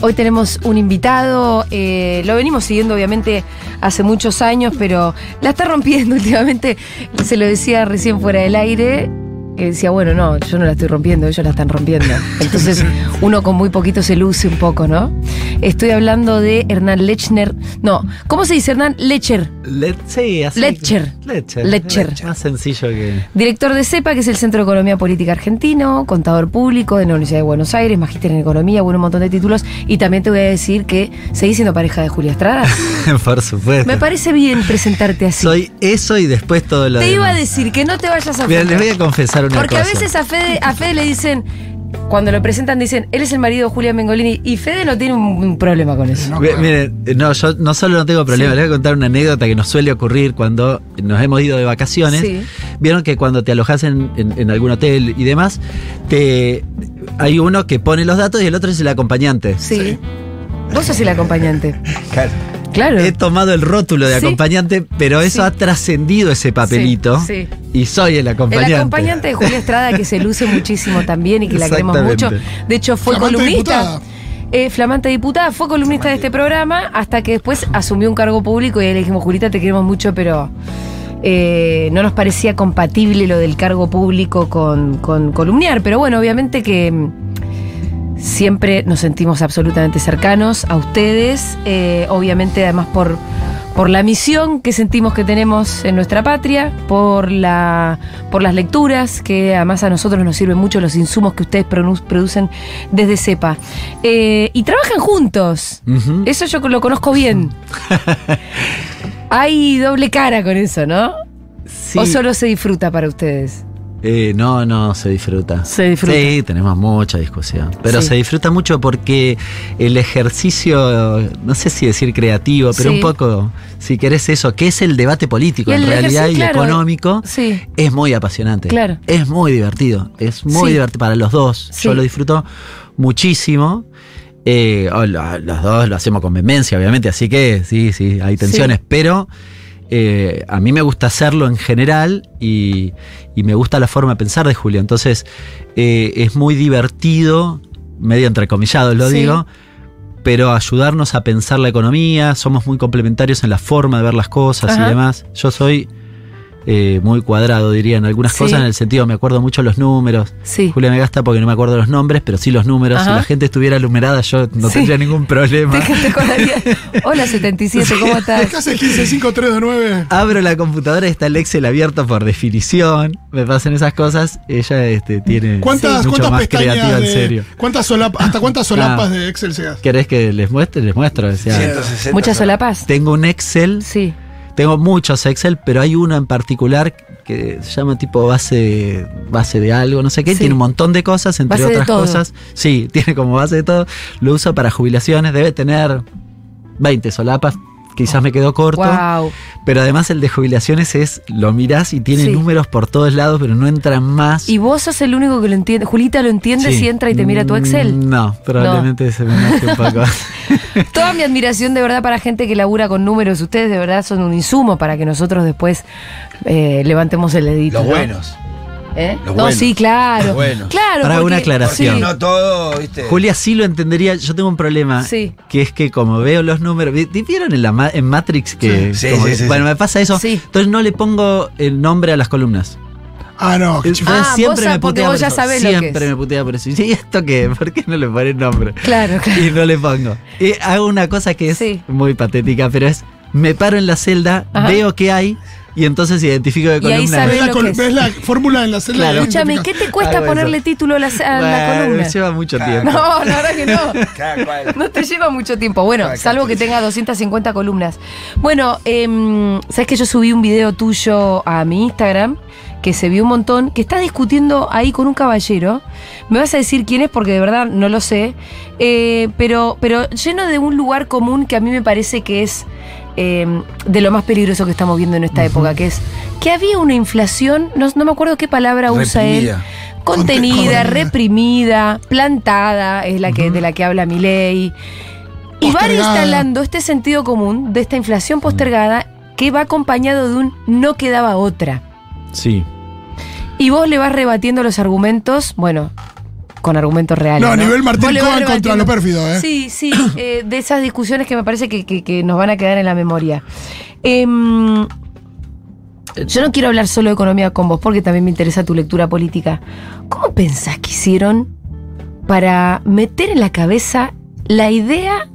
Hoy tenemos un invitado, lo venimos siguiendo obviamente hace muchos años, pero la está rompiendo últimamente. Se lo decía recién fuera del aire, que decía, bueno, no, yo no la estoy rompiendo, ellos la están rompiendo. Entonces uno con muy poquito se luce un poco, ¿no? Estoy hablando de Hernán Lechner. No, ¿cómo se dice Hernán? Lecher. Sí, así. Lecher. Más sencillo que... Director de CEPA, que es el Centro de Economía Política Argentino, contador público de la Universidad de Buenos Aires, magíster en Economía, bueno, un montón de títulos. Y también te voy a decir que seguís siendo pareja de Julia Estrada. Por supuesto. Me parece bien presentarte así. Soy eso y después todo lo demás. Te iba a decir que no te vayas a Mira, ofender. les voy a confesar una Porque cosa. a veces a Fede le dicen, cuando lo presentan dicen, él es el marido de Julia Mengolini, y Fede no tiene un problema con eso. No, claro. Miren, no, yo no solo no tengo problema, Sí. les voy a contar una anécdota que nos suele ocurrir cuando nos hemos ido de vacaciones. Sí. Vieron que cuando te alojas en algún hotel y demás, hay uno que pone los datos y el otro es el acompañante. Sí. Vos sos el acompañante. Claro. Claro. He tomado el rótulo de Sí. acompañante, pero eso Sí. ha trascendido ese papelito. Sí, sí. Y soy el acompañante. El acompañante de Julia Estrada, que se luce muchísimo también y que la queremos mucho. Exactamente. De hecho, fue Flamante columnista. diputada. Flamante diputada, fue columnista de este programa hasta que después asumió un cargo público y ahí le dijimos, Julita, te queremos mucho, pero no nos parecía compatible lo del cargo público con columniar. Pero bueno, obviamente que siempre nos sentimos absolutamente cercanos a ustedes, obviamente además por la misión que sentimos que tenemos en nuestra patria, por las lecturas, que además a nosotros nos sirven mucho los insumos que ustedes producen desde CEPA. Y trabajan juntos. Ujú. Eso yo lo conozco bien. Hay doble cara con eso, ¿no? Sí. ¿O solo se disfruta para ustedes? No, se disfruta. Se disfruta. Sí, tenemos mucha discusión. Pero Sí. se disfruta mucho porque el ejercicio, no sé si decir creativo, pero Sí. un poco, si querés eso, que es el debate político Y el en realidad ejercicio, y claro. económico, Sí. es muy apasionante. Claro. Es muy divertido. Es muy Sí. divertido para los dos. Sí. Yo lo disfruto muchísimo. Los dos lo hacemos con vehemencia, obviamente, así que sí, hay tensiones, Sí. pero a mí me gusta hacerlo en general y me gusta la forma de pensar de Julio. Entonces es muy divertido, medio entrecomillado lo Sí. digo, pero ayudarnos a pensar la economía. Somos muy complementarios en la forma de ver las cosas. Ajá. Y demás. Yo soy muy cuadrado, diría, en algunas Sí. cosas, en el sentido, me acuerdo mucho los números. Sí. Julia me gasta porque no me acuerdo los nombres, pero sí los números. Ajá. Si la gente estuviera numerada, yo no Sí. tendría ningún problema. Te acordaría. Hola 77, ¿cómo estás? ¿Qué haces 15, 5, 3, 2, 9? Abro la computadora y está el Excel abierto por definición. Me pasan esas cosas. Ella tiene ¿Cuántas mucho más pestañas creativa, en de- serio. ¿Hasta cuántas solapas de Excel se hacen? ¿Querés que les muestre? Les muestro. O sea, 160. ¿Muchas solapas? tengo un Excel. Sí. Tengo muchos Excel, pero hay uno en particular que se llama tipo base de algo, no sé qué. Sí. Tiene un montón de cosas, entre Base de otras todo. cosas. Sí, tiene como base de todo. Lo uso para jubilaciones. Debe tener 20 solapas. Quizás me quedó corto. Wow. Pero además el de jubilaciones lo mirás y tiene Sí. números por todos lados, pero no entran más. Y vos sos el único que lo entiende. Julita lo entiende Sí. si entra y te mira tu Excel. No, probablemente se me enoje un poco. Toda mi admiración de verdad para gente que labura con números. Ustedes de verdad son un insumo para que nosotros después levantemos el dedito. Los ¿no? buenos. No, Los buenos. sí, claro. Los buenos. Claro. Para porque- una aclaración. sí. No todo, ¿viste? Julia sí lo entendería. Yo tengo un problema. Sí. Que es que como veo los números. ¿Vieron en Matrix que. Sí, como sí, que- sí, bueno, sí. me pasa eso. Sí. Entonces no le pongo el nombre a las columnas. Ah, no. qué chiflado. Ah, Siempre vos me porque putea vos por ya eso. sabés lo que Siempre es. me putea por eso. ¿Y esto qué? ¿Por qué no le pones nombre? Claro, claro. Y no le pongo. Y hago una cosa que es Sí. muy patética, pero es, me paro en la celda, Ajá. veo qué hay y entonces identifico de Y ahí columna. sabés ¿Ves la, lo que es. ves la fórmula en la celda? Claro. de Escúchame, ¿qué identificación? te cuesta Hago ponerle eso. título a la Bueno, columna? me lleva mucho Claro. tiempo. No, la verdad que no. Cada cual. No te lleva mucho tiempo. Bueno, Cada salvo que capítulo. tenga 250 columnas. Bueno, ¿sabes que yo subí un video tuyo a mi Instagram? Que se vio un montón, que estás discutiendo ahí con un caballero. Me vas a decir quién es porque de verdad no lo sé. Pero lleno de un lugar común que a mí me parece que es de lo más peligroso que estamos viendo en esta época, que es que había una inflación, no me acuerdo qué palabra usa él. Reprimida. Contenida, Contenida. reprimida, plantada, es la que, de la que habla Milei. Y van Postergada. instalando este sentido común de esta inflación postergada que va acompañado de un no quedaba otra. Sí. Y vos le vas rebatiendo los argumentos, bueno, con argumentos reales. No, a nivel Martín Vos le vas Cohen contra rebatiendo. lo pérfido, ¿eh? Sí, sí, de esas discusiones que me parece que nos van a quedar en la memoria. Yo no quiero hablar solo de economía con vos, porque también me interesa tu lectura política. ¿Cómo pensás que hicieron para meter en la cabeza la idea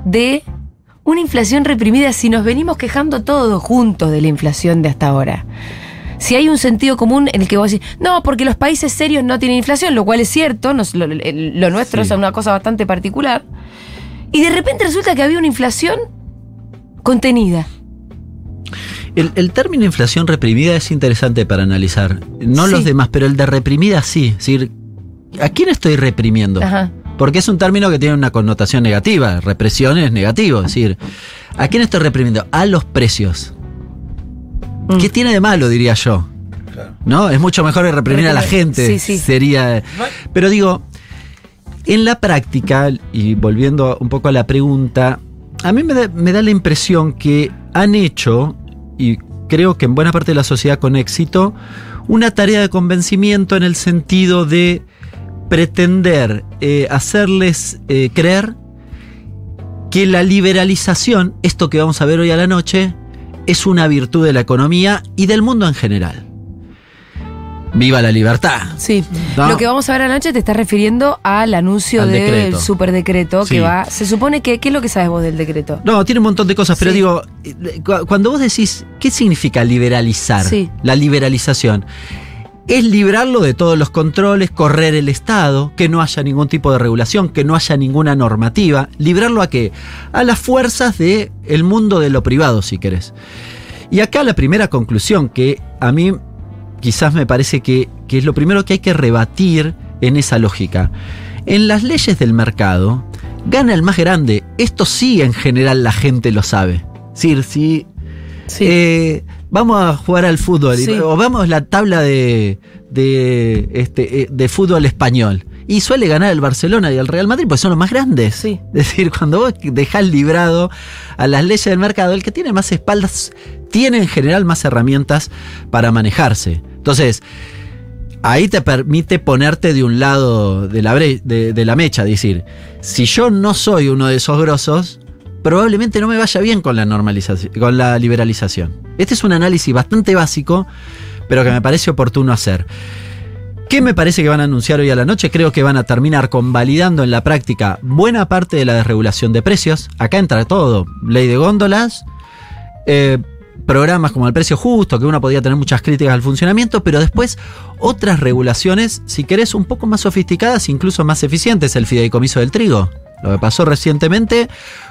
de una inflación reprimida si nos venimos quejando todos juntos de la inflación de hasta ahora? Si hay un sentido común en el que vos decís, no, porque los países serios no tienen inflación, lo cual es cierto, lo nuestro Sí. es una cosa bastante particular, y de repente resulta que había una inflación contenida. El término inflación reprimida es interesante para analizar. No Sí. los demás, pero el de reprimida sí. Es decir, ¿a quién estoy reprimiendo? Ajá. Porque es un término que tiene una connotación negativa. Represión es negativo. Es decir, ¿a quién estoy reprimiendo? A los precios. ¿Qué tiene de malo, diría yo? ¿No? Es mucho mejor que reprimir a la gente. Sí, sí. Sería. Pero digo, en la práctica, y volviendo un poco a la pregunta, a mí me da la impresión que han hecho, y creo que en buena parte de la sociedad con éxito, una tarea de convencimiento en el sentido de pretender hacerles creer que la liberalización, esto que vamos a ver hoy a la noche, es una virtud de la economía y del mundo en general. ¡Viva la libertad! Sí. No. Lo que vamos a ver anoche te estás refiriendo al anuncio Al del decreto. superdecreto Sí. que va. Se supone que. ¿Qué es lo que sabes vos del decreto? No, tiene un montón de cosas, pero Sí. digo, cuando vos decís, ¿qué significa liberalizar? Sí. La liberalización. Es librarlo de todos los controles, correr el Estado, que no haya ningún tipo de regulación, que no haya ninguna normativa. ¿Librarlo a qué? A las fuerzas del mundo de lo privado, si querés. Y acá la primera conclusión, que a mí quizás me parece que es lo primero que hay que rebatir en esa lógica. En las leyes del mercado, gana el más grande. Esto sí, en general, la gente lo sabe. Es decir, si vamos a jugar al fútbol, Sí. o vamos a la tabla de fútbol español, y suele ganar el Barcelona y el Real Madrid, pues son los más grandes. Sí. Es decir, cuando vos dejás librado a las leyes del mercado, el que tiene más espaldas tiene en general más herramientas para manejarse. Entonces, ahí te permite ponerte de un lado de la mecha, es decir, si yo no soy uno de esos grosos, probablemente no me vaya bien con la normalización, con la liberalización. Este es un análisis bastante básico, pero que me parece oportuno hacer. ¿Qué me parece que van a anunciar hoy a la noche? Creo que van a terminar convalidando en la práctica buena parte de la desregulación de precios. Acá entra todo, ley de góndolas, programas como el precio justo, que uno podía tener muchas críticas al funcionamiento, pero después otras regulaciones, si querés, un poco más sofisticadas, incluso más eficientes, el fideicomiso del trigo. Lo que pasó recientemente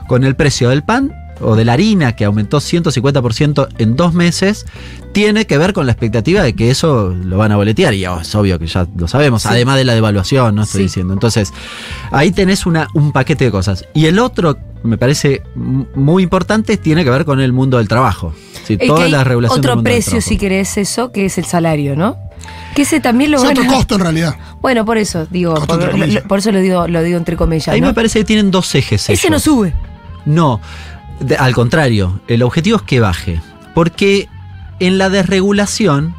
con el precio del pan o de la harina, que aumentó 150% en 2 meses, tiene que ver con la expectativa de que eso lo van a boletear. Y es obvio que ya lo sabemos, Sí. además de la devaluación, no estoy Sí. diciendo. Entonces, ahí tenés un paquete de cosas. Y el otro, me parece muy importante, tiene que ver con el mundo del trabajo. Sí, Es que toda hay la regulación del otro mundo del precio, trabajo. si querés eso, que es el salario, ¿no? Que ese también lo Es van otro a... costo en realidad. Bueno, por eso, digo, Costo entre comillas. por eso lo digo entre comillas, Ahí ¿no? me parece que tienen 2 ejes. Ese no ellos. sube. No, al contrario, el objetivo es que baje. Porque en la desregulación,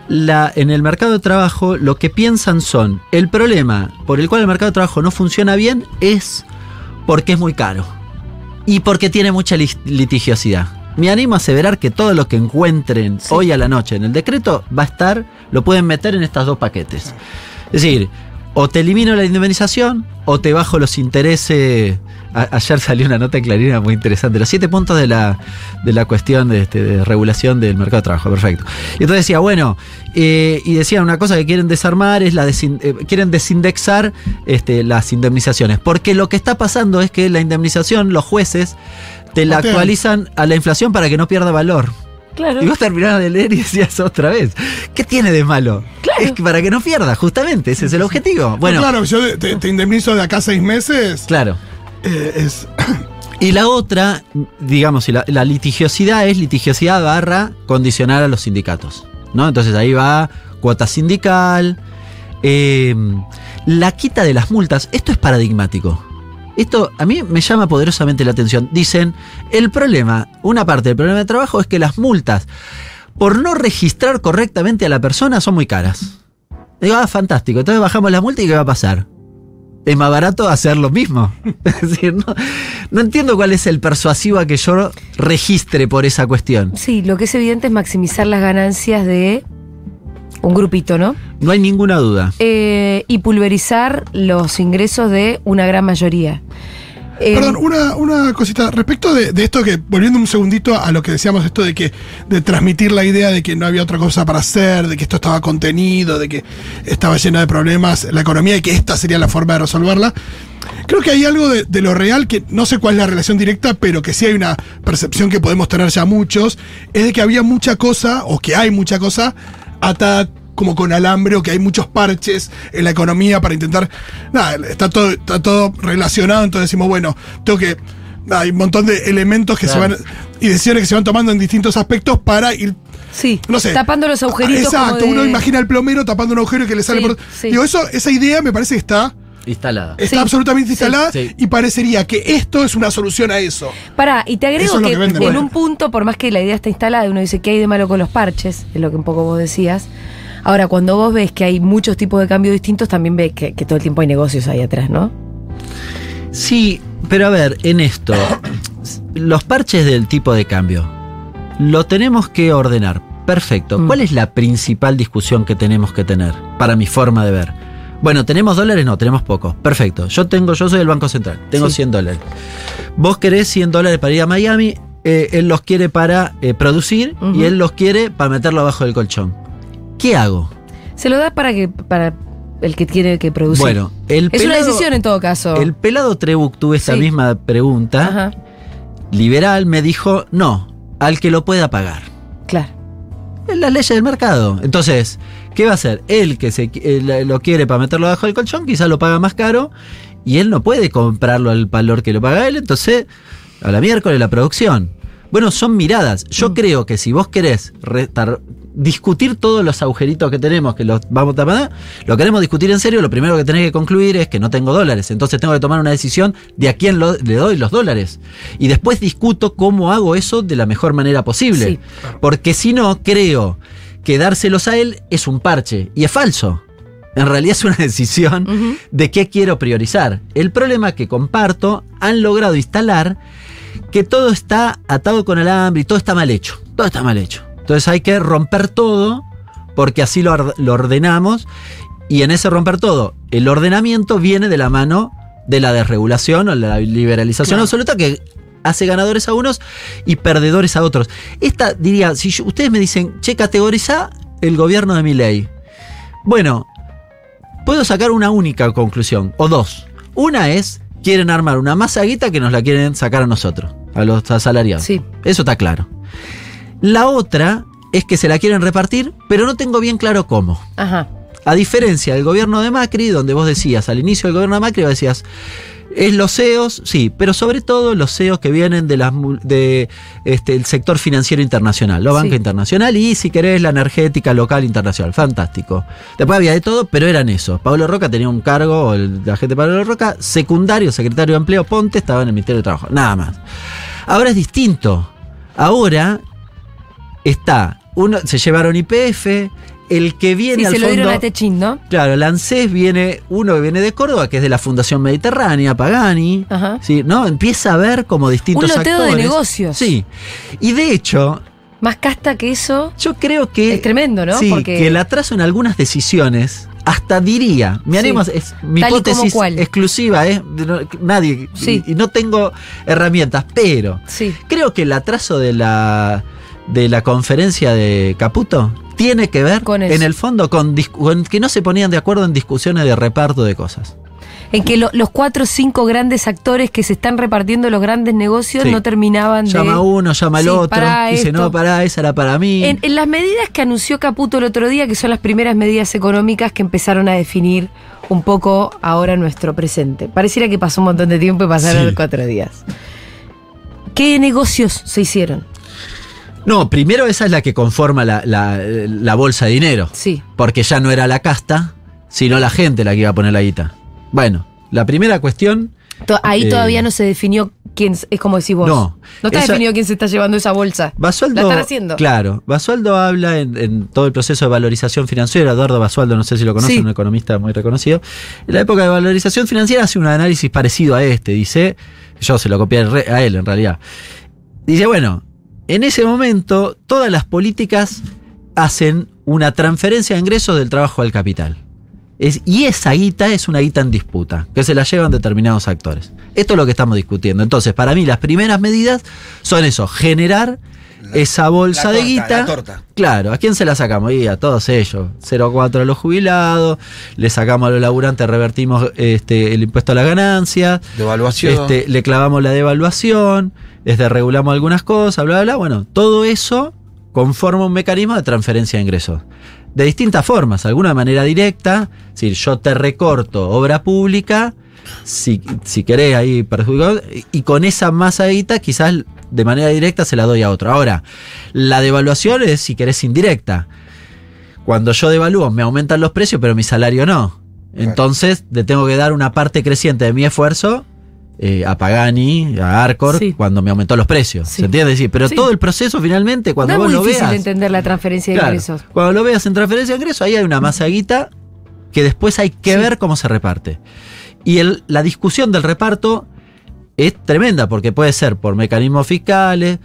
en el mercado de trabajo, lo que piensan son, el problema por el cual el mercado de trabajo no funciona bien es porque es muy caro y porque tiene mucha litigiosidad. Me animo a aseverar que todo lo que encuentren Sí. hoy a la noche en el decreto va a estar, lo pueden meter en estos 2 paquetes. Es decir, o te elimino la indemnización o te bajo los intereses. Ayer salió una nota en Clarín muy interesante. Los 7 puntos de la cuestión de regulación del mercado de trabajo. Perfecto. Y entonces decía, bueno, y decían una cosa que quieren desarmar, es quieren desindexar las indemnizaciones. Porque lo que está pasando es que la indemnización, los jueces te la Botean. actualizan a la inflación para que no pierda valor. Claro. Y vos terminabas de leer y decías otra vez, ¿qué tiene de malo? Claro. Es que para que no pierda, justamente, ese es el objetivo. Bueno, Claro, yo te indemnizo de acá 6 meses. claro. Es. Y la otra, digamos, la litigiosidad es litigiosidad / condicionar a los sindicatos, ¿no? Entonces ahí va cuota sindical, la quita de las multas. Esto es paradigmático. Esto a mí me llama poderosamente la atención. Dicen, una parte del problema de trabajo es que las multas por no registrar correctamente a la persona son muy caras. Es Digo, fantástico. Entonces bajamos la multa y ¿qué va a pasar? Es más barato hacer lo mismo. Es decir, no entiendo cuál es el persuasivo a que yo registre por esa cuestión. Sí, lo que es evidente es maximizar las ganancias de un grupito, ¿no? No hay ninguna duda. Y pulverizar los ingresos de una gran mayoría. Perdón, una cosita. Respecto de esto que, volviendo un segundito a lo que decíamos, esto de transmitir la idea de que no había otra cosa para hacer, de que esto estaba contenido, de que estaba llena de problemas la economía y que esta sería la forma de resolverla. Creo que hay algo de lo real, que no sé cuál es la relación directa, pero que sí hay una percepción que podemos tener ya muchos, es de que había mucha cosa, o que hay mucha cosa, atada como con alambre, o que hay muchos parches en la economía para intentar. Nada, está todo relacionado, entonces decimos, bueno, hay un montón de elementos que Claro. se van, y decisiones que se van tomando en distintos aspectos para ir. Sí, No sé. tapando los agujeritos. Exacto, como de- uno imagina al plomero tapando un agujero y que le sale Sí, por. sí. Digo, esa idea me parece que está Instalada. Sí, absolutamente instalada, sí. y parecería que esto es una solución a eso. Pará, y te agrego Eso es lo que que venden, en bueno. un punto, por más que la idea está instalada, uno dice, ¿qué hay de malo con los parches? Es lo que un poco vos decías. Ahora, cuando vos ves que hay muchos tipos de cambios distintos, también ves que todo el tiempo hay negocios ahí atrás, ¿no? Sí, pero a ver, en esto, los parches del tipo de cambio, lo tenemos que ordenar. Perfecto. ¿Cuál es la principal discusión que tenemos que tener, para mi forma de ver? Bueno, ¿tenemos dólares? No, tenemos pocos. Perfecto. Yo soy del Banco Central, tengo Sí. $100. Vos querés $100 para ir a Miami, él los quiere para producir y él los quiere para meterlo abajo del colchón. ¿Qué hago? Se lo da para el que tiene que producir. Bueno, es una decisión en todo caso. El pelado Trebuch, tuve esta Sí. misma pregunta. Ajá, Liberal me dijo, no, al que lo pueda pagar. claro. Es la ley del mercado. Entonces, ¿qué va a hacer? Él que lo quiere para meterlo abajo del colchón, quizás lo paga más caro y él no puede comprarlo al valor que lo paga él, entonces a la miércoles la producción. Bueno, son miradas. Yo creo que si vos querés discutir todos los agujeritos que tenemos, que los vamos a tapar, lo queremos discutir en serio, lo primero que tenés que concluir es que no tengo dólares. Entonces tengo que tomar una decisión de a quién le doy los dólares. Y después discuto cómo hago eso de la mejor manera posible. Sí. Porque si no, creo que dárselos a él es un parche. Y es falso. En realidad es una decisión de qué quiero priorizar. El problema que comparto, han logrado instalar que todo está atado con alambre y todo está mal hecho. Todo está mal hecho. Entonces hay que romper todo porque así lo ordenamos, y en ese romper todo, el ordenamiento viene de la mano de la desregulación o la liberalización absoluta, que hace ganadores a unos y perdedores a otros. Esta diría, si ustedes me dicen, che, categoriza el gobierno de Milei. Bueno, puedo sacar una única conclusión, o dos. Una es, quieren armar una masa guita que nos la quieren sacar a nosotros, a los asalariados. Sí. Eso está claro. La otra es que se la quieren repartir, pero no tengo bien claro cómo. Ajá. A diferencia del gobierno de Macri, donde vos decías, al inicio del gobierno de Macri, vos decías, es los CEOs, sí, pero sobre todo los CEOs que vienen de el sector financiero internacional, la banca internacional y, si querés, la energética local internacional. Fantástico. Después había de todo, pero eran eso. Pablo Roca tenía un cargo, la gente de Pablo Roca, secundario, secretario de Empleo, Ponte, estaba en el Ministerio de Trabajo. Nada más. Ahora es distinto. Ahora se llevaron YPF, el que viene al se lo fondo. dieron a Techín, ¿no? Claro, el ANSES uno que viene de Córdoba, que es de la Fundación Mediterránea, Pagani. Ajá. ¿Sí? ¿No? Empieza a ver como distintos Un loteo actores. de negocios. Sí. Y de hecho, Más casta que eso. yo creo que. Es tremendo, ¿no? Sí, Porque que el atraso en algunas decisiones, hasta diría, me animo, es mi Tal y como hipótesis cuál. exclusiva, nadie, Sí. y no tengo herramientas, pero Sí. creo que el atraso de la conferencia de Caputo tiene que ver, Con eso. en el fondo, con que no se ponían de acuerdo en discusiones de reparto de cosas. En que los 4 o 5 grandes actores que se están repartiendo los grandes negocios Sí. no terminaban de. Llama uno, llama al Sí, otro, pará dice, esto. no, pará, esa era para mí. En las medidas que anunció Caputo el otro día, que son las primeras medidas económicas que empezaron a definir un poco ahora nuestro presente. Pareciera que pasó un montón de tiempo y pasaron Sí. 4 días. ¿Qué negocios se hicieron? No, primero esa es la que conforma la bolsa de dinero. Sí. Porque ya no era la casta, sino la gente la que iba a poner la guita. Bueno, la primera cuestión. Ahí todavía no se definió quién es como decís vos. No. No está definido quién se está llevando esa bolsa. Basualdo, la están haciendo. Claro, Basualdo habla en todo el proceso de valorización financiera. Eduardo Basualdo, no sé si lo conocen, un economista muy reconocido. En la época de valorización financiera hace un análisis parecido a este. Dice, yo se lo copié a él en realidad. Dice, bueno, en ese momento todas las políticas hacen una transferencia de ingresos del trabajo al capital. Y esa guita es una guita en disputa, que se la llevan determinados actores. Esto es lo que estamos discutiendo. Entonces, para mí, las primeras medidas son eso, generar esa bolsa de guita. La torta. Claro, ¿a quién se la sacamos? Y a todos ellos. 0,4 a los jubilados, le sacamos a los laburantes, revertimos el impuesto a las ganancias. Devaluación. Le clavamos la devaluación, regulamos algunas cosas, bla, bla, bla. Bueno, todo eso conforma un mecanismo de transferencia de ingresos. De distintas formas, alguna manera directa, es decir, yo te recorto obra pública, si querés ahí perjudicado, y con esa masa de guita quizás de manera directa se la doy a otro. Ahora, la devaluación es, si querés, indirecta. Cuando yo devalúo me aumentan los precios, pero mi salario no. Entonces le tengo que dar una parte creciente de mi esfuerzo a Pagani, a Arcor, cuando me aumentó los precios. ¿Se entiende? Sí, pero todo el proceso finalmente, cuando vos lo veas... No es muy difícil entender la transferencia de ingresos. Cuando lo veas en transferencia de ingresos, ahí hay una masa de guita que después hay que ver cómo se reparte. Y la discusión del reparto es tremenda, porque puede ser por mecanismos fiscales.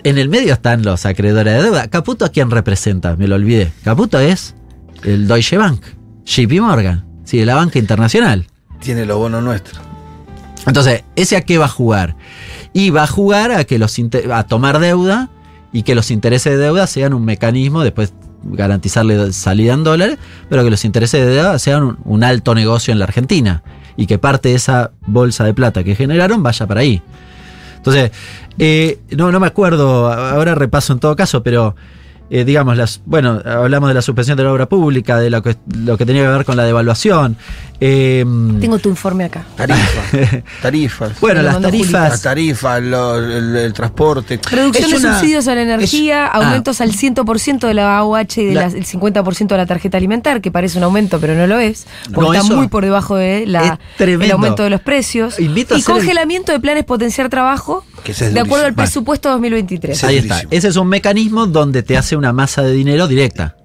En el medio están los acreedores de deuda. Caputo, ¿a quién representa? Me lo olvidé. Caputo es el Deutsche Bank, JP Morgan, sí, la banca internacional. Tiene los bonos nuestros. Entonces, ¿ese a qué va a jugar? Y va a jugar a tomar deuda y que los intereses de deuda sean un mecanismo, después garantizarle salida en dólares, pero que los intereses de deuda sean un alto negocio en la Argentina y que parte de esa bolsa de plata que generaron vaya para ahí. Entonces, no me acuerdo, ahora repaso en todo caso, pero digamos, hablamos de la suspensión de la obra pública, de lo que tenía que ver con la devaluación. Tengo tu informe acá. Tarifas. Bueno, las tarifas. Las tarifas, el transporte. Reducción de subsidios a la energía, aumentos al 100% de la AUH y del 50% de la tarjeta alimentar, que parece un aumento, pero no lo es, porque está muy por debajo de el aumento de los precios. Y congelamiento de planes potenciar trabajo, de acuerdo al presupuesto 2023. Ahí está. Ese es un mecanismo donde te hace una masa de dinero directa.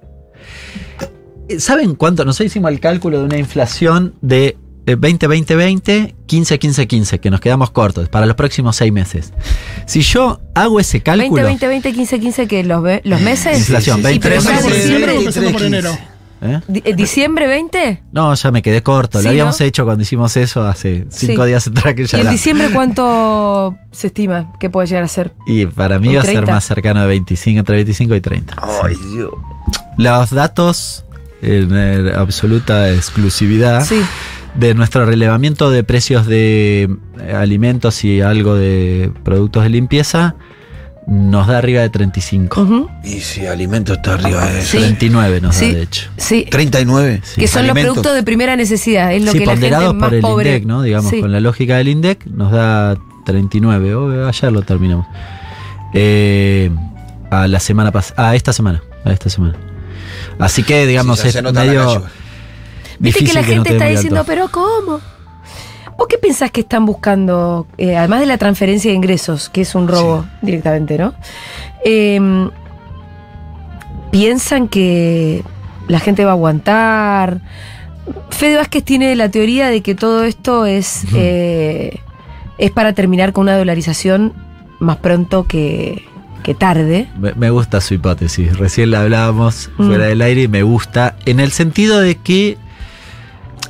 ¿Saben cuánto? Nosotros hicimos el cálculo de una inflación de 20-20-20, 15-15-15, que nos quedamos cortos para los próximos 6 meses. Si yo hago ese cálculo... 20-20-20, 15-15, que los meses... Inflación, 20-20. ¿Diciembre 20? No, ya me quedé corto. Lo habíamos hecho cuando hicimos eso hace 5 días atrás. Que ya ¿Y en diciembre cuánto se estima que puede llegar a ser? Y para mí va a ser más cercano de 25, entre 25 y 30. Ay, Dios. Los datos en absoluta exclusividad de nuestro relevamiento de precios de alimentos y algo de productos de limpieza nos da arriba de 35. Y si alimento está arriba de 39 nos da, de hecho. 39. Que son los productos de primera necesidad, es lo que la gente más por el pobre. INDEC, ¿no? Digamos, con la lógica del INDEC nos da 39. Ayer lo terminamos. A la semana pasada, a esta semana. Así que, digamos, es medio Viste difícil que la gente no está muy diciendo, alto. ¿pero cómo? ¿Vos qué pensás que están buscando? Además de la transferencia de ingresos, que es un robo directamente, ¿no? ¿Piensan que la gente va a aguantar? Fede Vázquez tiene la teoría de que todo esto es para terminar con una dolarización más pronto que tarde. Me gusta su hipótesis. Recién la hablábamos fuera del aire y me gusta. En el sentido de que,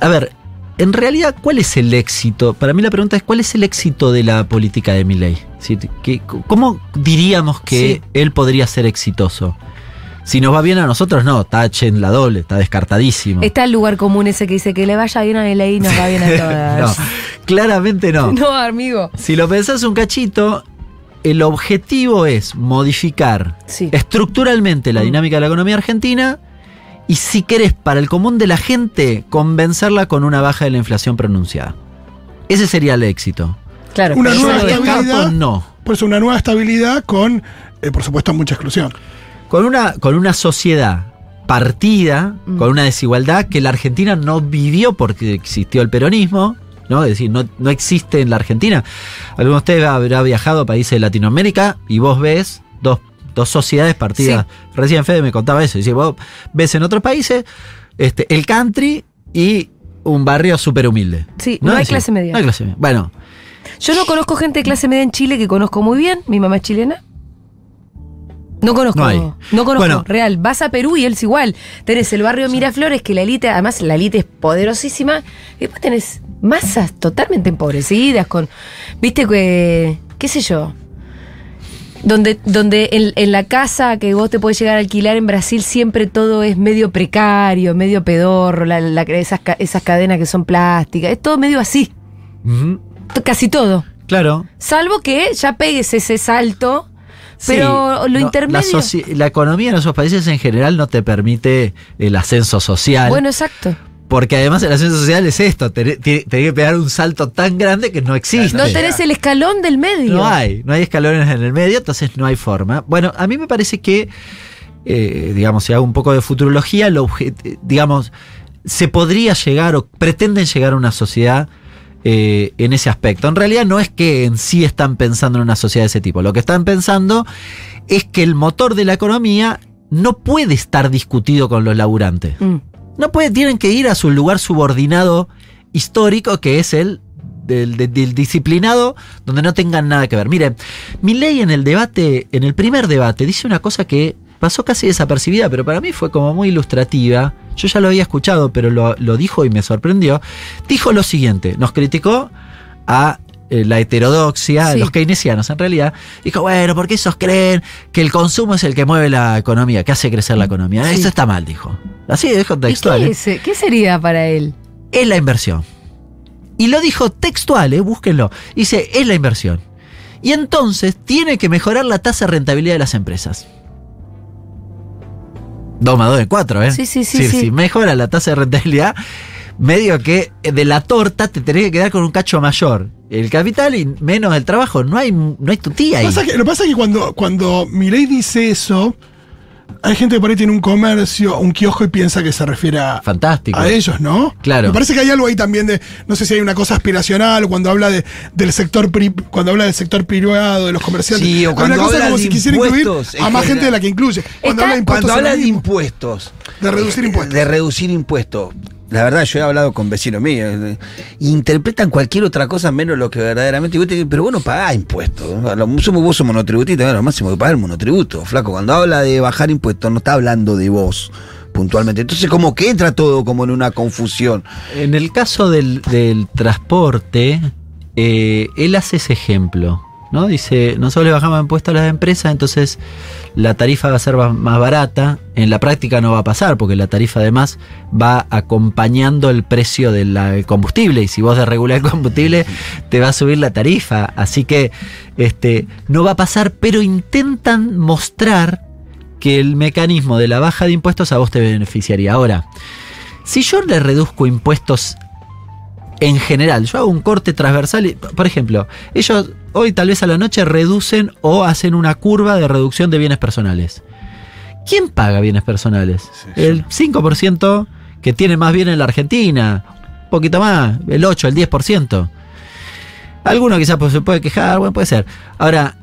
a ver, en realidad, ¿cuál es el éxito? Para mí la pregunta es, ¿cuál es el éxito de la política de Milei? ¿Cómo diríamos que él podría ser exitoso? Si nos va bien a nosotros, no, tachen la doble, está descartadísimo. Está el lugar común ese que dice que le vaya bien a Milei y nos va bien a todas. No, claramente no. No, amigo. Si lo pensás un cachito, el objetivo es modificar estructuralmente la dinámica de la economía argentina y, si querés, para el común de la gente, convencerla con una baja de la inflación pronunciada. Ese sería el éxito. Claro. Una nueva estabilidad, no. Por eso una nueva estabilidad con, por supuesto, mucha exclusión. Con una sociedad partida, con una desigualdad que la Argentina no vivió porque existió el peronismo, ¿no? Es decir, no existe en la Argentina. Alguno de ustedes habrá viajado a países de Latinoamérica y vos ves dos sociedades partidas. Sí. Recién Fede me contaba eso. Dice, vos ves en otros países el country y un barrio súper humilde. Sí, no hay clase media. No hay clase media. Bueno. Yo no conozco gente de clase media en Chile que conozco muy bien. Mi mamá es chilena. No conozco, bueno, real. Vas a Perú y él es igual. Tenés el barrio Miraflores, que la élite, además la élite es poderosísima. Y después tenés masas totalmente empobrecidas, con, viste, qué sé yo. Donde en la casa que vos te podés llegar a alquilar en Brasil siempre todo es medio precario, medio pedorro, esas cadenas que son plásticas. Es todo medio así. Uh-huh. Casi todo. Claro. Salvo que ya pegues ese salto. Pero sí, lo intermedio. La economía en esos países en general no te permite el ascenso social. Bueno, exacto. Porque además el ascenso social es esto, tenés que pegar un salto tan grande que no existe. No tenés el escalón del medio. No hay escalones en el medio, entonces no hay forma. Bueno, a mí me parece que, digamos, si hago un poco de futurología, digamos, se podría llegar o pretenden llegar a una sociedad en ese aspecto. En realidad no es que en sí están pensando en una sociedad de ese tipo. Lo que están pensando es que el motor de la economía no puede estar discutido con los laburantes. No tienen que ir a su lugar subordinado histórico, que es el del disciplinado, donde no tengan nada que ver. Miren, Milei en el primer debate, dice una cosa que pasó casi desapercibida, pero para mí fue como muy ilustrativa. Yo ya lo había escuchado, pero lo dijo y me sorprendió. Dijo lo siguiente, nos criticó a la heterodoxia, sí, los keynesianos en realidad. Dijo, bueno, ¿por qué esos creen que el consumo es el que mueve la economía, que hace crecer la economía? Sí. Eso está mal, dijo. Así dijo textual. ¿Y qué sería para él? Es la inversión. Y lo dijo textual, búsquenlo. Dice, es la inversión. Y entonces tiene que mejorar la tasa de rentabilidad de las empresas. 2 más 2 es 4, Sí. Si mejora la tasa de rentabilidad, medio que de la torta te tenés que quedar con un cacho mayor. El capital y menos el trabajo. No hay tutía ahí. Lo que pasa es que cuando Milei dice eso, hay gente que por ahí tiene un comercio, un kiosco y piensa que se refiere a ellos, ¿no? Claro. Me parece que hay algo ahí también de, no sé si hay una cosa aspiracional o cuando habla del sector privado, de los comerciantes. Sí, o cuando habla como si quisiera incluir a más gente de la que incluye. Cuando habla de impuestos. De reducir impuestos. De reducir impuestos. La verdad, yo he hablado con vecinos míos, interpretan cualquier otra cosa menos lo que verdaderamente. Pero vos no pagás impuestos. Vos sos monotributista, lo máximo que pagás el monotributo. Flaco, cuando habla de bajar impuestos, no está hablando de vos puntualmente. Entonces, como que entra todo como en una confusión. En el caso del transporte, él hace ese ejemplo, ¿no? Dice, nosotros le bajamos impuestos a las empresas, entonces la tarifa va a ser más barata. En la práctica no va a pasar, porque la tarifa además va acompañando el precio del combustible, y si vos desregulás el combustible, te va a subir la tarifa. Así que no va a pasar, pero intentan mostrar que el mecanismo de la baja de impuestos a vos te beneficiaría. Ahora, si yo le reduzco impuestos en general, yo hago un corte transversal, por ejemplo, ellos hoy tal vez a la noche reducen o hacen una curva de reducción de bienes personales. ¿Quién paga bienes personales? Sí. El 5% que tiene más bien en la Argentina, un poquito más, el 8, el 10%. Alguno quizás se puede quejar, bueno, puede ser. Ahora,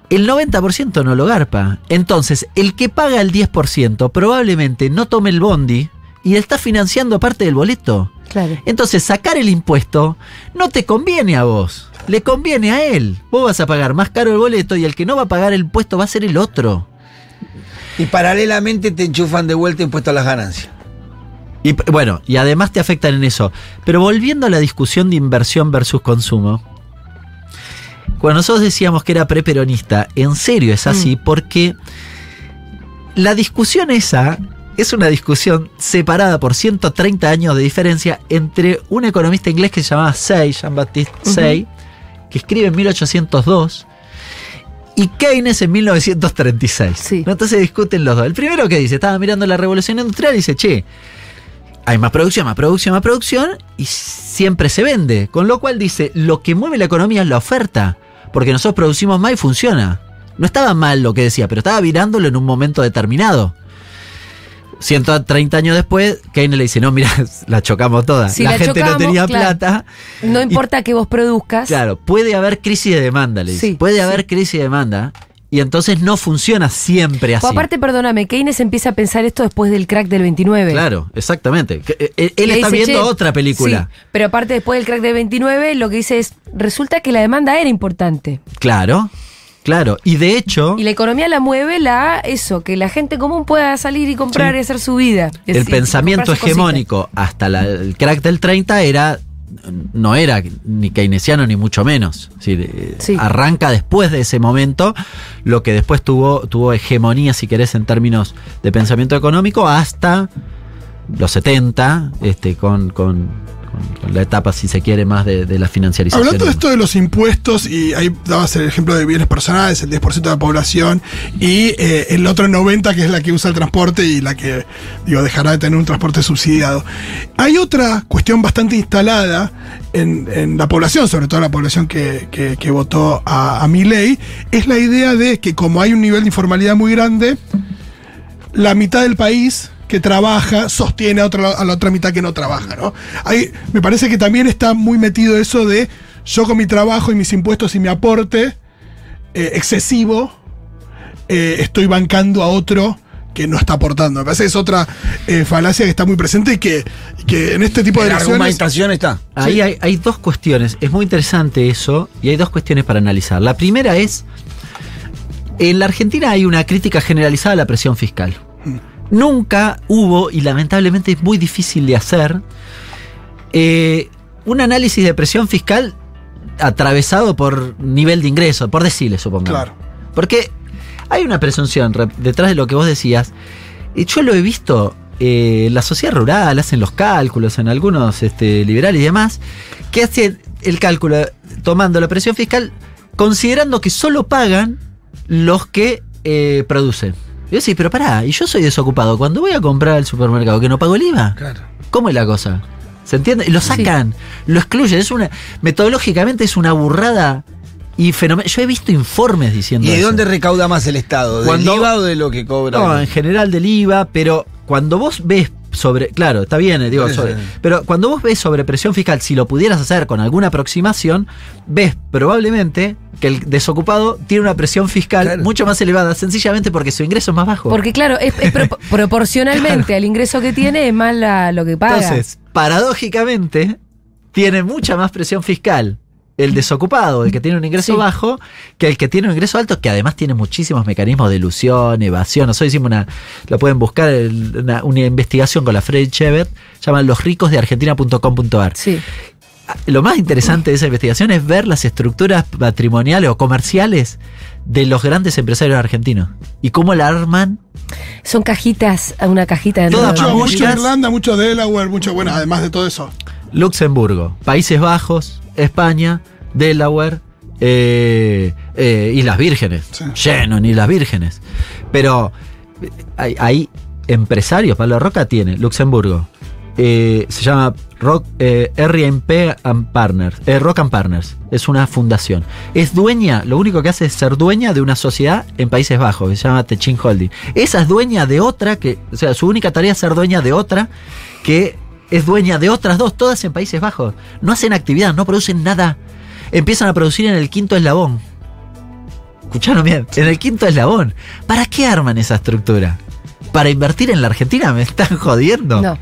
el 90% no lo garpa. Entonces, el que paga el 10% probablemente no tome el bondi y está financiando parte del boleto. Claro. Entonces, sacar el impuesto no te conviene a vos, le conviene a él. Vos vas a pagar más caro el boleto y el que no va a pagar el impuesto va a ser el otro. Y paralelamente te enchufan de vuelta impuesto a las ganancias. Y bueno, y además te afectan en eso. Pero volviendo a la discusión de inversión versus consumo, cuando nosotros decíamos que era preperonista, en serio es así, porque la discusión esa es una discusión separada por 130 años de diferencia entre un economista inglés que se llamaba Say, Jean-Baptiste Say, que escribe en 1802, y Keynes en 1936. Sí. Entonces discuten los dos. El primero que dice, estaba mirando la revolución industrial y dice, che, hay más producción, y siempre se vende. Con lo cual dice, lo que mueve la economía es la oferta, porque nosotros producimos más y funciona. No estaba mal lo que decía, pero estaba virándolo en un momento determinado. 130 años después, Keynes le dice, no, mira, la chocamos toda. Si la la gente chocamos, no tenía claro. plata. No importa que vos produzcas. Claro, puede haber crisis de demanda, le dice. Sí, Puede haber crisis de demanda. Y entonces no funciona siempre así. O aparte, perdóname, Keynes empieza a pensar esto después del crack del 29. Claro, exactamente. Él Y está dice, viendo "Che, otra película. sí, pero aparte, después del crack del 29, lo que dice es, resulta que la demanda era importante. Claro, claro. Y de hecho, Y la economía la mueve eso, que la gente común pueda salir y comprar Sí. y hacer su vida. Es el decir, pensamiento comprar sus hegemónico hasta el crack del 30 no era ni keynesiano ni mucho menos. Es decir, Sí. arranca después de ese momento lo que después tuvo hegemonía, si querés, en términos de pensamiento económico hasta los 70, con la etapa, si se quiere, más de la financiarización. Hablando de esto de los impuestos, y ahí dabas el ejemplo de bienes personales, el 10% de la población, y el otro 90%, que es la que usa el transporte y la que, dejará de tener un transporte subsidiado. Hay otra cuestión bastante instalada en la población, sobre todo la población que votó a Milei, es la idea de que como hay un nivel de informalidad muy grande, la mitad del país que trabaja sostiene a la otra mitad que no trabaja, ¿no? Ahí me parece que también está muy metido eso de yo con mi trabajo y mis impuestos y mi aporte excesivo estoy bancando a otro que no está aportando. Me parece que es otra falacia que está muy presente y que en este tipo de La elecciones... argumentación está. Ahí hay dos cuestiones. Es muy interesante eso, y hay dos cuestiones para analizar. La primera es, en la Argentina hay una crítica generalizada a la presión fiscal. Nunca hubo, y lamentablemente es muy difícil de hacer, un análisis de presión fiscal atravesado por nivel de ingreso, por deciles, supongamos. Claro. Porque hay una presunción detrás de lo que vos decías. Y yo lo he visto en la sociedad rural, hacen los cálculos en algunos liberales y demás, que hacen el cálculo tomando la presión fiscal, considerando que solo pagan los que producen. Yo sí, pero pará, y yo soy desocupado. Cuando voy a comprar al supermercado, ¿que no pago el IVA? Claro. ¿Cómo es la cosa? ¿Se entiende? Lo sacan, lo excluyen. Metodológicamente es una burrada y fenomenal. Yo he visto informes diciendo ¿Y de eso. dónde recauda más el Estado? ¿Del Cuando- IVA o de lo que cobra? No, en general del IVA, pero cuando vos ves claro, está bien, digo, Sí, sí. pero cuando vos ves sobre presión fiscal, si lo pudieras hacer con alguna aproximación, ves probablemente que el desocupado tiene una presión fiscal Claro. mucho más elevada, sencillamente porque su ingreso es más bajo. Porque claro, es proporcionalmente al ingreso que tiene es más lo que paga. Entonces, paradójicamente, tiene mucha más presión fiscal el desocupado, el que tiene un ingreso Sí. bajo, que el que tiene un ingreso alto, que además tiene muchísimos mecanismos de ilusión, evasión. Nosotros hicimos lo pueden buscar, una investigación con la Freddy Chevert, llaman losricosdeargentina.com.ar. Sí. Lo más interesante de esa investigación es ver las estructuras patrimoniales o comerciales de los grandes empresarios argentinos y cómo la arman. Son cajitas, una cajita dentro Todas de Mucho, mamuchas. mucho Irlanda, mucho Delaware, mucho, bueno, además de todo eso. Luxemburgo, Países Bajos, España, Delaware, Islas Vírgenes, Sí. lleno en Islas Vírgenes. Pero hay empresarios, Pablo Roca tiene, Luxemburgo, se llama R&P and Partners, Rock and Partners, es una fundación. Es dueña, lo único que hace es ser dueña de una sociedad en Países Bajos, que se llama Techin Holding. Esa es dueña de otra, o sea, su única tarea es ser dueña de otra que es dueña de otras dos, todas en Países Bajos. No hacen actividad, no producen nada. Empiezan a producir en el quinto eslabón. Escucharon bien, en el quinto eslabón. ¿Para qué arman esa estructura? ¿Para invertir en la Argentina? ¿Me están jodiendo? No.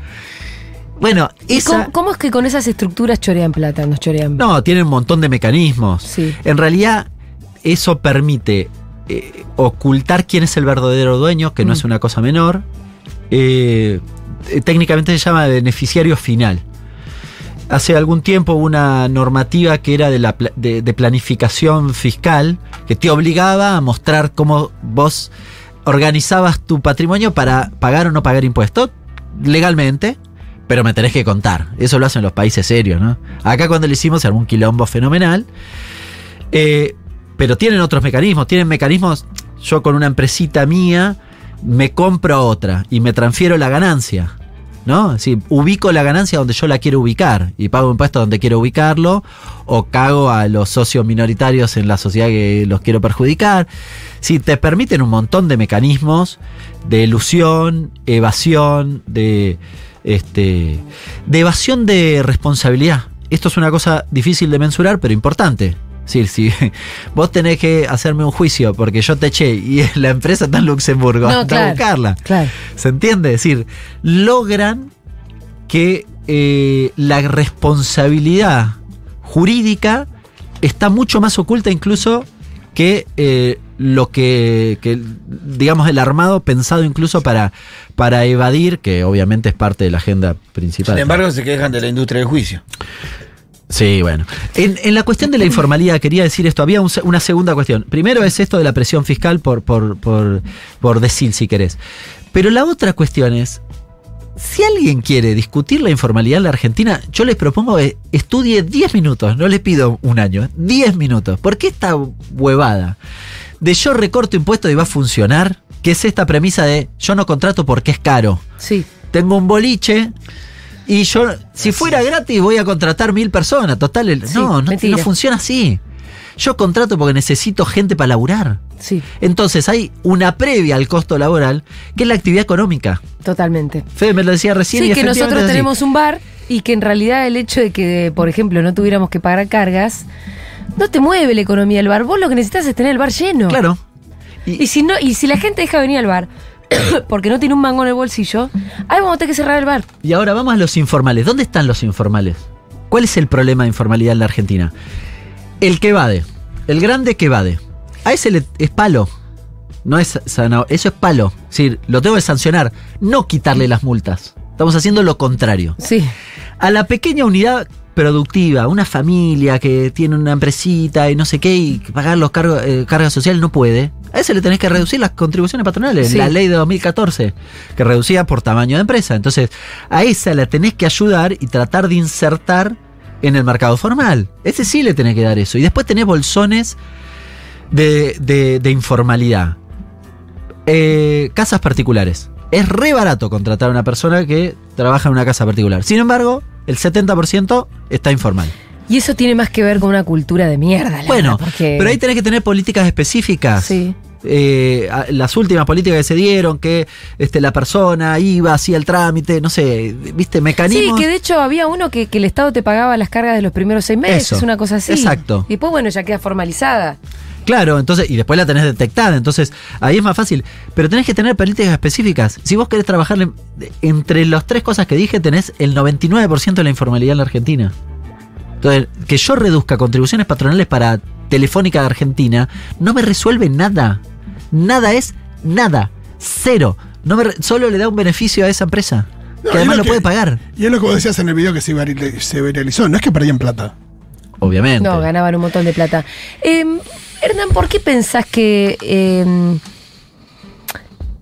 Bueno, ¿Y esa... cómo es que con esas estructuras chorean plata? Nos chorean. No, tienen un montón de mecanismos. Sí. En realidad, eso permite ocultar quién es el verdadero dueño, que no es una cosa menor. Técnicamente se llama beneficiario final. Hace algún tiempo hubo una normativa que era de planificación fiscal que te obligaba a mostrar cómo vos organizabas tu patrimonio para pagar o no pagar impuestos legalmente, pero me tenés que contar. Eso lo hacen los países serios, ¿no? Acá cuando lo hicimos era un quilombo fenomenal. Pero tienen otros mecanismos. Tienen mecanismos, yo con una empresita mía me compro otra y me transfiero la ganancia. ¿no? Es decir, ubico la ganancia donde yo la quiero ubicar y pago impuestos donde quiero ubicarlo, o cago a los socios minoritarios en la sociedad que los quiero perjudicar. Sí, te permiten un montón de mecanismos de elusión, evasión, de evasión de responsabilidad. Esto es una cosa difícil de mensurar, pero importante. Es decir, si vos tenés que hacerme un juicio porque yo te eché y la empresa está en Luxemburgo, No, anda a buscarla. Claro. ¿Se entiende? Es decir, logran que la responsabilidad jurídica está mucho más oculta incluso que lo que digamos, el armado pensado incluso para evadir, que obviamente es parte de la agenda principal. Sin embargo, se quejan de la industria del juicio. Sí, bueno. En la cuestión de la informalidad quería decir esto. Había una segunda cuestión. Primero es esto de la presión fiscal por decil, si querés. Pero la otra cuestión es, si alguien quiere discutir la informalidad en la Argentina, yo les propongo que estudie 10 minutos. No les pido un año, 10 minutos. ¿Por qué esta huevada de yo recorto impuestos y va a funcionar? Que es esta premisa de yo no contrato porque es caro. Sí. Tengo un boliche y yo, si fuera gratis, voy a contratar 1000 personas. Total, Sí, no mentira. funciona así. Yo contrato porque necesito gente para laburar. Sí, Entonces hay una previa al costo laboral, que es la actividad económica. totalmente. Fede me lo decía recién. Sí, y que efectivamente nosotros es así. tenemos un bar y que en realidad el hecho de que, por ejemplo, no tuviéramos que pagar cargas, no te mueve la economía del bar. Vos lo que necesitas es tener el bar lleno. Claro. Y si la gente deja de venir al bar porque no tiene un mango en el bolsillo, ahí vamos a tener que cerrar el bar. Y ahora vamos a los informales. ¿Dónde están los informales? ¿Cuál es el problema de informalidad en la Argentina? El que evade. El grande que evade. A ese es palo. No es eso es palo. Es decir, lo tengo que sancionar, no quitarle las multas. Estamos haciendo lo contrario. Sí. A la pequeña unidad productiva, una familia que tiene una empresita y no sé qué, y pagar los cargas sociales no puede, a ese le tenés que reducir las contribuciones patronales. Sí. La ley de 2014, que reducía por tamaño de empresa. Entonces, a esa la tenés que ayudar y tratar de insertar en el mercado formal. Ese sí le tenés que dar eso. Y después tenés bolsones de informalidad. Casas particulares. Es re barato contratar a una persona que trabaja en una casa particular. Sin embargo, el 70% está informal. Y eso tiene más que ver con una cultura de mierda. la Bueno, verdad, porque... pero ahí tenés que tener políticas específicas. Sí. Las últimas políticas que se dieron, que la persona iba, hacía el trámite, no sé, viste, mecanismos. Sí, que de hecho había uno que el Estado te pagaba las cargas de los primeros 6 meses, Eso, una cosa así. exacto. Y después, bueno, ya queda formalizada. Claro, entonces, y después la tenés detectada, entonces ahí es más fácil. Pero tenés que tener políticas específicas. Si vos querés trabajar entre las tres cosas que dije, tenés el 99% de la informalidad en la Argentina. Entonces, que yo reduzca contribuciones patronales para Telefónica de Argentina no me resuelve nada. Nada es nada. Cero. Solo le da un beneficio a esa empresa. No, Que además es lo puede pagar. Y es lo que vos decías en el video que se viralizó. No es que perdían plata. Obviamente. No, ganaban un montón de plata. Hernán, ¿por qué pensás que...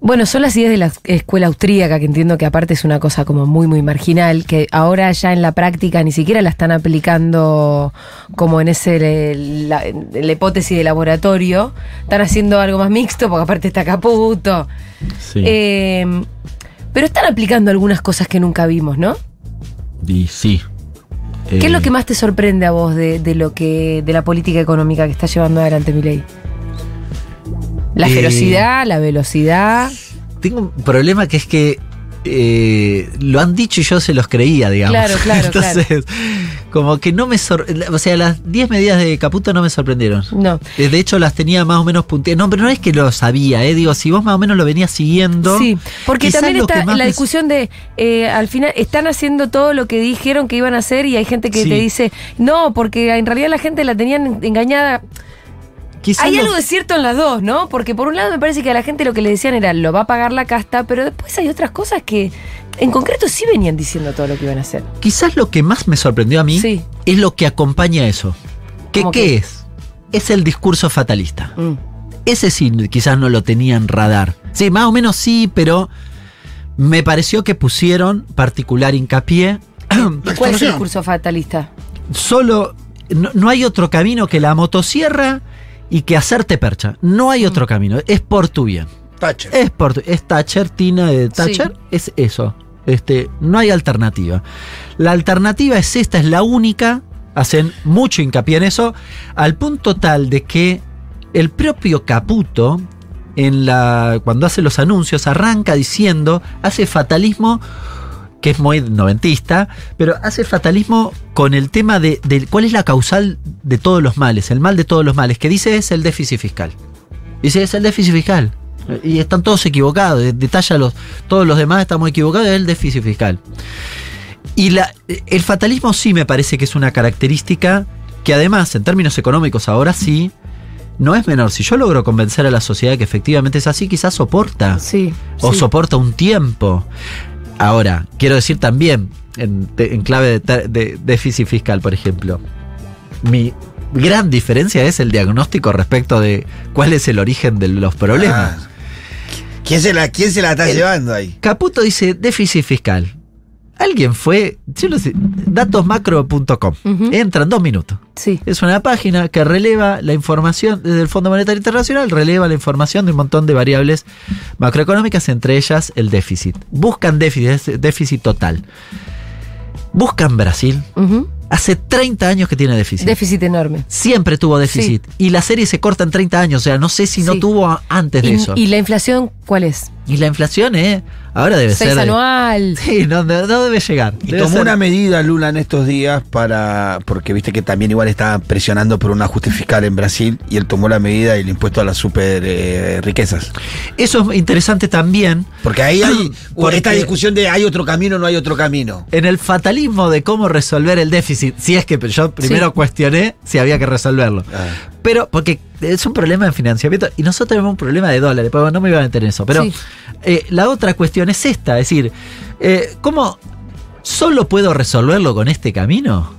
bueno, son las ideas de la escuela austríaca, que entiendo que aparte es una cosa como muy, muy marginal, que ahora ya en la práctica ni siquiera la están aplicando como en la hipótesis de laboratorio. Están haciendo algo más mixto, porque aparte está Caputo. Sí. Pero están aplicando algunas cosas que nunca vimos, ¿no? Y sí. ¿Qué es lo que más te sorprende a vos de la política económica que está llevando adelante Milei? La ferocidad, la velocidad. Tengo un problema que es que lo han dicho y yo se los creía, digamos. Claro, Entonces, como que no me o sea, las 10 medidas de Caputo no me sorprendieron. No. De hecho, las tenía más o menos punteadas. No, pero no es que lo sabía, digo, si vos más o menos lo venías siguiendo. Sí, porque quizás también lo que está más la me- discusión de, al final, están haciendo todo lo que dijeron que iban a hacer y hay gente que Sí. te dice, no, porque en realidad la gente la tenían engañada. Quizás Hay lo- algo de cierto en las dos, ¿no? Porque por un lado me parece que a la gente lo que le decían era, lo va a pagar la casta, pero después hay otras cosas que en concreto sí venían diciendo todo lo que iban a hacer. Quizás lo que más me sorprendió a mí Sí. es lo que acompaña eso. ¿Cómo ¿Qué qué? es? Es el discurso fatalista. Mm. Ese sí, quizás no lo tenía en radar. Sí, más o menos sí, pero me pareció que pusieron particular hincapié. La ¿Cuál es el extorsión. discurso fatalista? Solo, no hay otro camino que la motosierra y que hacerte percha. No hay otro camino, es por tu bien. Thatcher. Es Thatcher, Tina de Thatcher, es eso. No hay alternativa. La alternativa es esta, es la única. Hacen mucho hincapié en eso, al punto tal de que el propio Caputo, cuando hace los anuncios, arranca diciendo, hace fatalismo, que es muy noventista, pero hace fatalismo con el tema de cuál es la causal de todos los males, el mal de todos los males, que dice es el déficit fiscal. Dice es el déficit fiscal. Y están todos equivocados, detalla todos los demás estamos equivocados, es el déficit fiscal. Y el fatalismo sí me parece que es una característica que además, en términos económicos, ahora sí, no es menor. Si yo logro convencer a la sociedad que efectivamente es así, quizás soporta. Sí. O soporta un tiempo. Ahora, quiero decir también, en clave de déficit fiscal, por ejemplo, mi gran diferencia es el diagnóstico respecto de cuál es el origen de los problemas. ¿Quién se la está llevando ahí? Caputo dice déficit fiscal. Alguien fue, yo no sé, datosmacro.com. Entra en 2 minutos. Sí. Es una página que releva la información desde el Fondo Monetario Internacional, releva la información de un montón de variables macroeconómicas, entre ellas el déficit. Buscan déficit total. Buscan Brasil. Hace 30 años que tiene déficit. Déficit enorme. Siempre tuvo déficit. Sí. Y la serie se corta en 30 años. O sea, no sé si no tuvo antes de eso. ¿Y la inflación cuál es? Y la inflación, ahora debe 6 ser... anual. Sí, no debe llegar. Y tomó una medida Lula en estos días porque viste que también igual estaba presionando por un ajuste fiscal en Brasil, y él tomó la medida del impuesto a las super riquezas. Eso es interesante también. Porque ahí hay esta discusión de hay otro camino o no hay otro camino. En el fatalismo de cómo resolver el déficit, si es que yo primero cuestioné si había que resolverlo. Pero, porque es un problema de financiamiento y nosotros tenemos un problema de dólares, pero no me iba a meter en eso. Pero la otra cuestión es esta, es decir, ¿cómo solo puedo resolverlo con este camino?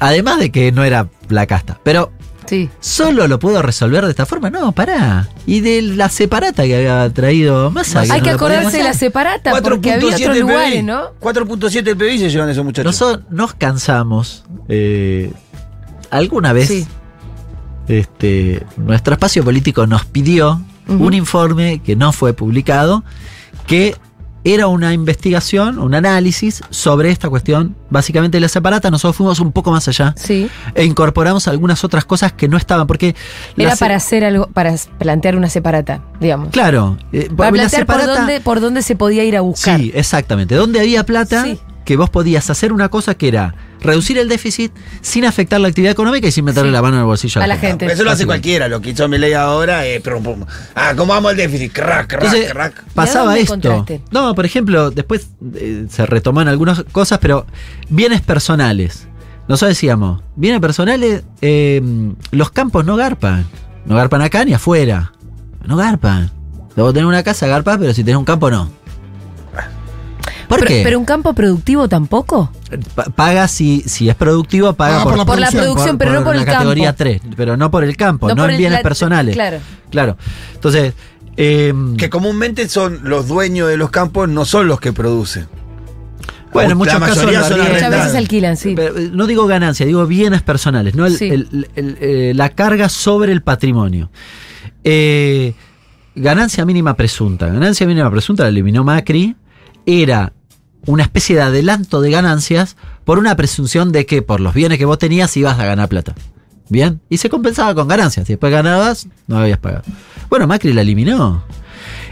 Además de que no era la casta, pero ¿solo lo puedo resolver de esta forma? No, pará. Y de la separata que había traído Massa. Hay que acordarse de la separata, porque había otros lugares, ¿no? 4.7 del PBI se llevan esos muchachos. Nosotros nos cansamos alguna vez. Nuestro espacio político nos pidió un informe que no fue publicado, que era una investigación, un análisis sobre esta cuestión, básicamente de la separata. Nosotros fuimos un poco más allá e incorporamos algunas otras cosas que no estaban, porque era para hacer algo, para plantear una separata, digamos. Claro, para plantear por dónde se podía ir a buscar. Sí, exactamente, dónde había plata. Que vos podías hacer una cosa que era reducir el déficit sin afectar la actividad económica y sin meterle la mano en el bolsillo a la gente. Eso lo hace cualquiera. Lo que hizo Milei ahora es ¿cómo vamos al déficit? Entonces, pasaba esto. No, por ejemplo, después se retoman algunas cosas, pero bienes personales. Nosotros decíamos, bienes personales, los campos no garpan. No garpan acá ni afuera. No garpan. Debo tener una casa, garpa, pero si tenés un campo, no. ¿Por qué? ¿Pero un campo productivo tampoco? Paga si es productivo, paga por la producción, pero no por el campo. Categoría 3, pero no por el campo, no en bienes personales. Claro. Entonces... que comúnmente son los dueños de los campos, no son los que producen. Bueno, en muchos casos muchas veces alquilan, Pero no digo ganancia, digo bienes personales, no la carga sobre el patrimonio. Ganancia mínima presunta. Ganancia mínima presunta la eliminó Macri. Era una especie de adelanto de ganancias por una presunción de que por los bienes que vos tenías ibas a ganar plata. Bien, y se compensaba con ganancias. Si después ganabas, no habías pagado. Bueno, Macri la eliminó.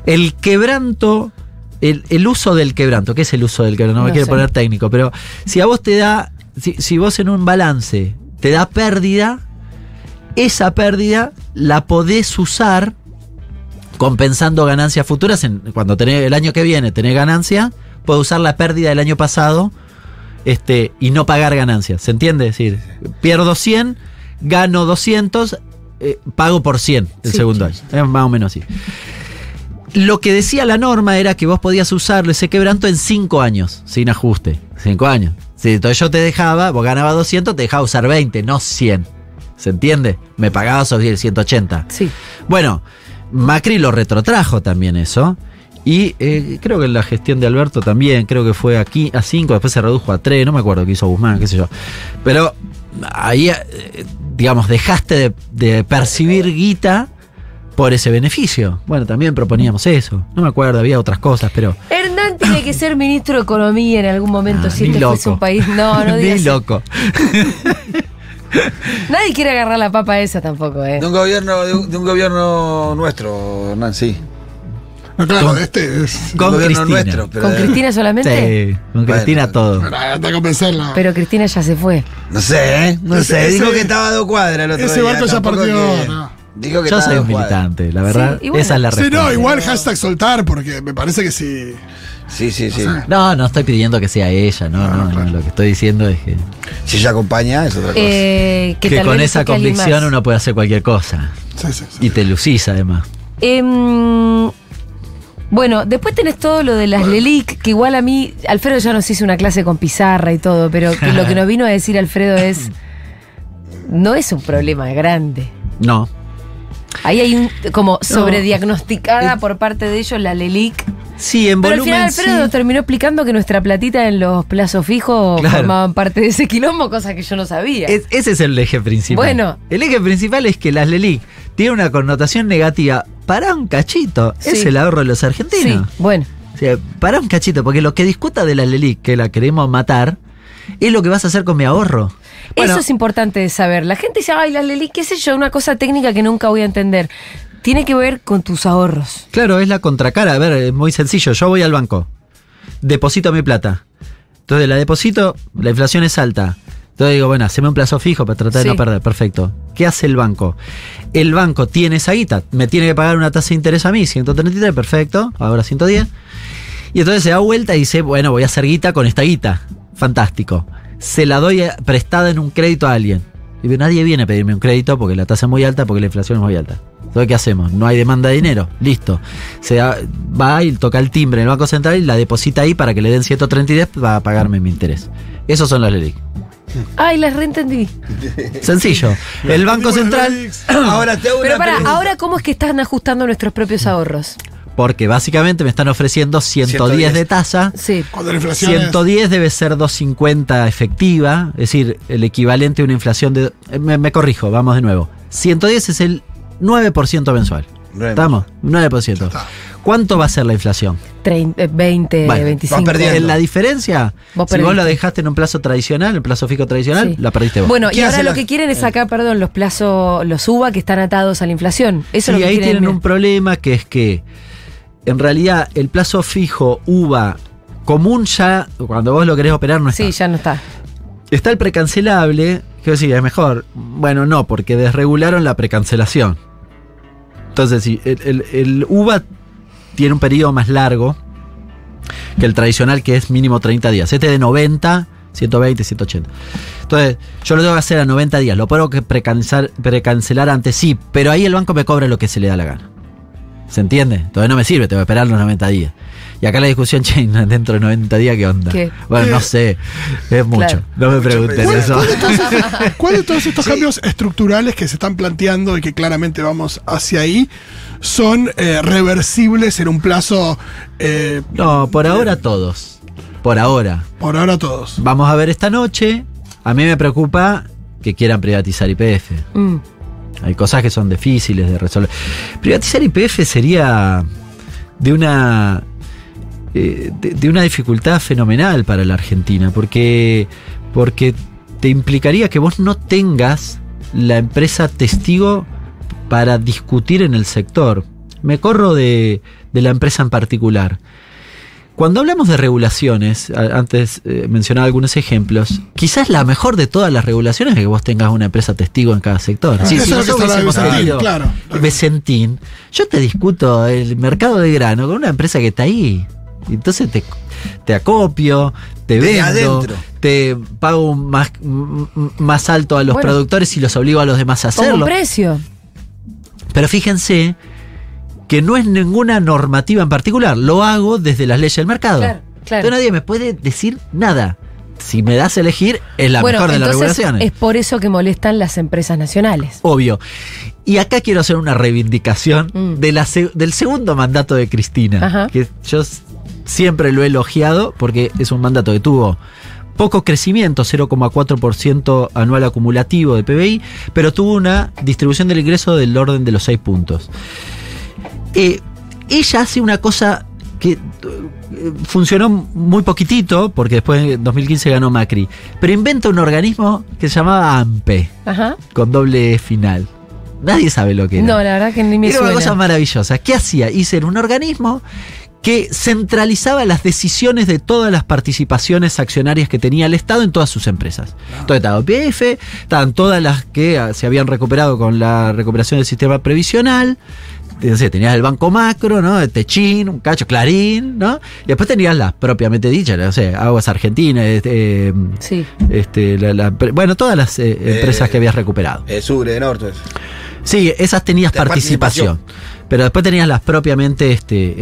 El quebranto, el uso del quebranto. ¿Qué es el uso del quebranto? No me quiero poner técnico, pero si a vos te da, si vos en un balance te da pérdida, esa pérdida la podés usar compensando ganancias futuras. Cuando tenés el año que viene tenés ganancia, podés usar la pérdida del año pasado y no pagar ganancias. ¿Se entiende? Es decir, pierdo 100, gano 200, pago por 100 el segundo año. Es más o menos así. Lo que decía la norma era que vos podías usarlo, ese quebranto, en 5 años, sin ajuste. 5 años. Si entonces yo te dejaba, vos ganabas 200, te dejaba usar 20, no 100. ¿Se entiende? Me pagabas el 180. Sí. Bueno, Macri lo retrotrajo también eso. Y creo que en la gestión de Alberto también, creo que fue aquí a 5, después se redujo a 3, no me acuerdo qué hizo Guzmán, qué sé yo. Pero ahí, digamos, dejaste de percibir guita por ese beneficio. Bueno, también proponíamos eso. No me acuerdo, había otras cosas, pero... Hernán tiene que ser ministro de Economía en algún momento, si ni este loco. fuese un país. No Ni digas. loco. Nadie quiere agarrar la papa esa tampoco, ¿eh? De un gobierno nuestro, Hernán, sí. No, claro, Con- este es. Con gobierno Cristina. nuestro, pero ¿Con Cristina solamente? Sí, con Cristina Bueno, todo. Hasta convencerla. Pero Cristina ya se fue. No sé, ¿eh? No sé. Ese- Dijo que estaba a 2 cuadras el otro ese día. barco ya tampoco partió, que- no. Dijo que Yo estaba soy a un 2 cuadras. militante, la verdad. Sí, y bueno. Esa es la Sí, respuesta. no, igual hashtag soltar, porque me parece que sí. Sí, sí, sí. No estoy pidiendo que sea ella, no. Lo que estoy diciendo es que, Si ella acompaña, es otra cosa. Que que tal con vez le esa toque a alguien convicción más. uno puede hacer cualquier cosa. Sí, sí, sí. Y te lucís además. Bueno, después tenés todo lo de las LELIC, que igual a mí, Alfredo ya nos hizo una clase con pizarra y todo, pero que lo que nos vino a decir Alfredo es, no es un problema grande. No. Ahí hay un, como sobrediagnosticada por parte de ellos la LELIC. Sí, en Pero al volumen final Alfredo sí. nos terminó explicando que nuestra platita en los plazos fijos Claro. formaban parte de ese quilombo, cosa que yo no sabía. Ese es el eje principal. Bueno. El eje principal es que las LELIC tienen una connotación negativa para un cachito. Sí. Es el ahorro de los Sí, argentinos. bueno. O sea, para un cachito, porque lo que discuta de la LELIC, que la queremos matar, es lo que vas a hacer con mi ahorro. Bueno, Eso es importante de saber. La gente dice, ay, la LELIC, qué sé yo, una cosa técnica que nunca voy a entender. Tiene que ver con tus ahorros. claro, es la contracara. A ver, es muy sencillo. Yo voy al banco, deposito mi plata. Entonces la deposito, la inflación es alta. Entonces digo, bueno, haceme un plazo fijo para tratar Sí. de no perder. Perfecto. ¿Qué hace el banco? El banco tiene esa guita, me tiene que pagar una tasa de interés a mí, 133, perfecto, ahora 110. Y entonces se da vuelta y dice, bueno, voy a hacer guita con esta guita. Fantástico. Se la doy prestada en un crédito a alguien. Y nadie viene a pedirme un crédito porque la tasa es muy alta, porque la inflación es muy alta. Entonces, ¿qué hacemos? No hay demanda de dinero. Listo. Va y toca el timbre en el Banco Central y la deposita ahí para que le den 133 para pagarme mi interés. Esos son los LELIC. Ay, las reentendí. Sencillo. El Banco Central, Ahora te hago Pero una para, pregunta. ahora, ¿cómo es que están ajustando nuestros propios ahorros? porque básicamente me están ofreciendo 110 de tasa. Sí. Cuando la inflación es- 110 debe ser 250 efectiva, es decir, el equivalente a una inflación de... Me corrijo, vamos de nuevo. 110 es el 9% mensual. 9. ¿Estamos? 9%. está. ¿Cuánto va a ser la inflación? 20, Bueno, 25. va perdiendo. En la diferencia, Vos si vos perdiste. lo dejaste en un plazo tradicional, el plazo fijo tradicional, Sí. la perdiste vos. Bueno, y ¿Qué ahora hace lo la- que quieren es sacar, perdón, los plazos, los UVA que están atados a la inflación. Eso Sí, es lo que ahí quieren. tienen un problema que es que en realidad el plazo fijo UVA común ya, cuando vos lo querés operar, no está. Sí, ya no está. Está el precancelable, que sí, es mejor. Bueno, no, porque desregularon la precancelación. Entonces, si el UVA tiene un periodo más largo que el tradicional, que es mínimo 30 días. Este de 90, 120, 180. Entonces, yo lo tengo que hacer a 90 días. Lo puedo que precancelar antes, sí, pero ahí el banco me cobra lo que se le da la gana. ¿Se entiende? Entonces no me sirve, tengo que esperar los 90 días. Y acá la discusión, che, dentro de 90 días, ¿qué onda? ¿Qué? Bueno, no sé, es mucho. Claro. No me pregunten ¿Cuál, eso. cuál de todos estos cambios estructurales que se están planteando y que claramente vamos hacia ahí son reversibles en un plazo, No, por ahora todos. Por ahora. por ahora todos? Vamos a ver esta noche. A mí me preocupa que quieran privatizar YPF. Mm. Hay cosas que son difíciles de resolver. Privatizar YPF sería de una de una dificultad fenomenal para la Argentina, porque te implicaría que vos no tengas la empresa testigo para discutir en el sector. Me corro de la empresa en particular. Cuando hablamos de regulaciones, antes mencionaba algunos ejemplos, quizás la mejor de todas las regulaciones es que vos tengas una empresa testigo en cada sector. Sí, Eso si es lo que nosotros está hubiésemos Vicentín, tenido claro. Vicentín, yo te discuto el mercado de grano con una empresa que está ahí. Entonces te acopio, te Desde vendo, adentro. te pago más alto a los Bueno. productores y los obligo a los demás a Como un hacerlo. precio. Pero fíjense que no es ninguna normativa en particular, lo hago desde las leyes del mercado. Claro, claro. Entonces nadie me puede decir nada. Si me das a elegir, es la Bueno, mejor de las entonces regulaciones. es por eso que molestan las empresas nacionales. Obvio. Y acá quiero hacer una reivindicación Mm. del segundo mandato de Cristina, Ajá. que yo siempre lo he elogiado porque es un mandato que tuvo poco crecimiento, 0,4% anual acumulativo de PBI, pero tuvo una distribución del ingreso del orden de los 6 puntos. Ella hace una cosa que funcionó muy poquitito, porque después en 2015 ganó Macri, pero inventa un organismo que se llamaba AMPE, Ajá. con doble E final. Nadie sabe lo que era. No, la verdad que ni me Era una suena. cosa maravillosa. ¿Qué hacía? Hice un organismo que centralizaba las decisiones de todas las participaciones accionarias que tenía el Estado en todas sus empresas. Entonces estaba YPF, estaban todas las que se habían recuperado con la recuperación del sistema previsional. Entonces, tenías el Banco Macro, ¿no? El Techín, un cacho, Clarín, ¿no? Y después tenías las propiamente dichas, no sé, Aguas Argentinas, Sí. bueno, todas las empresas que habías recuperado. Sure de Norte. Sí, esas tenías De participación. Pero después tenías las propiamente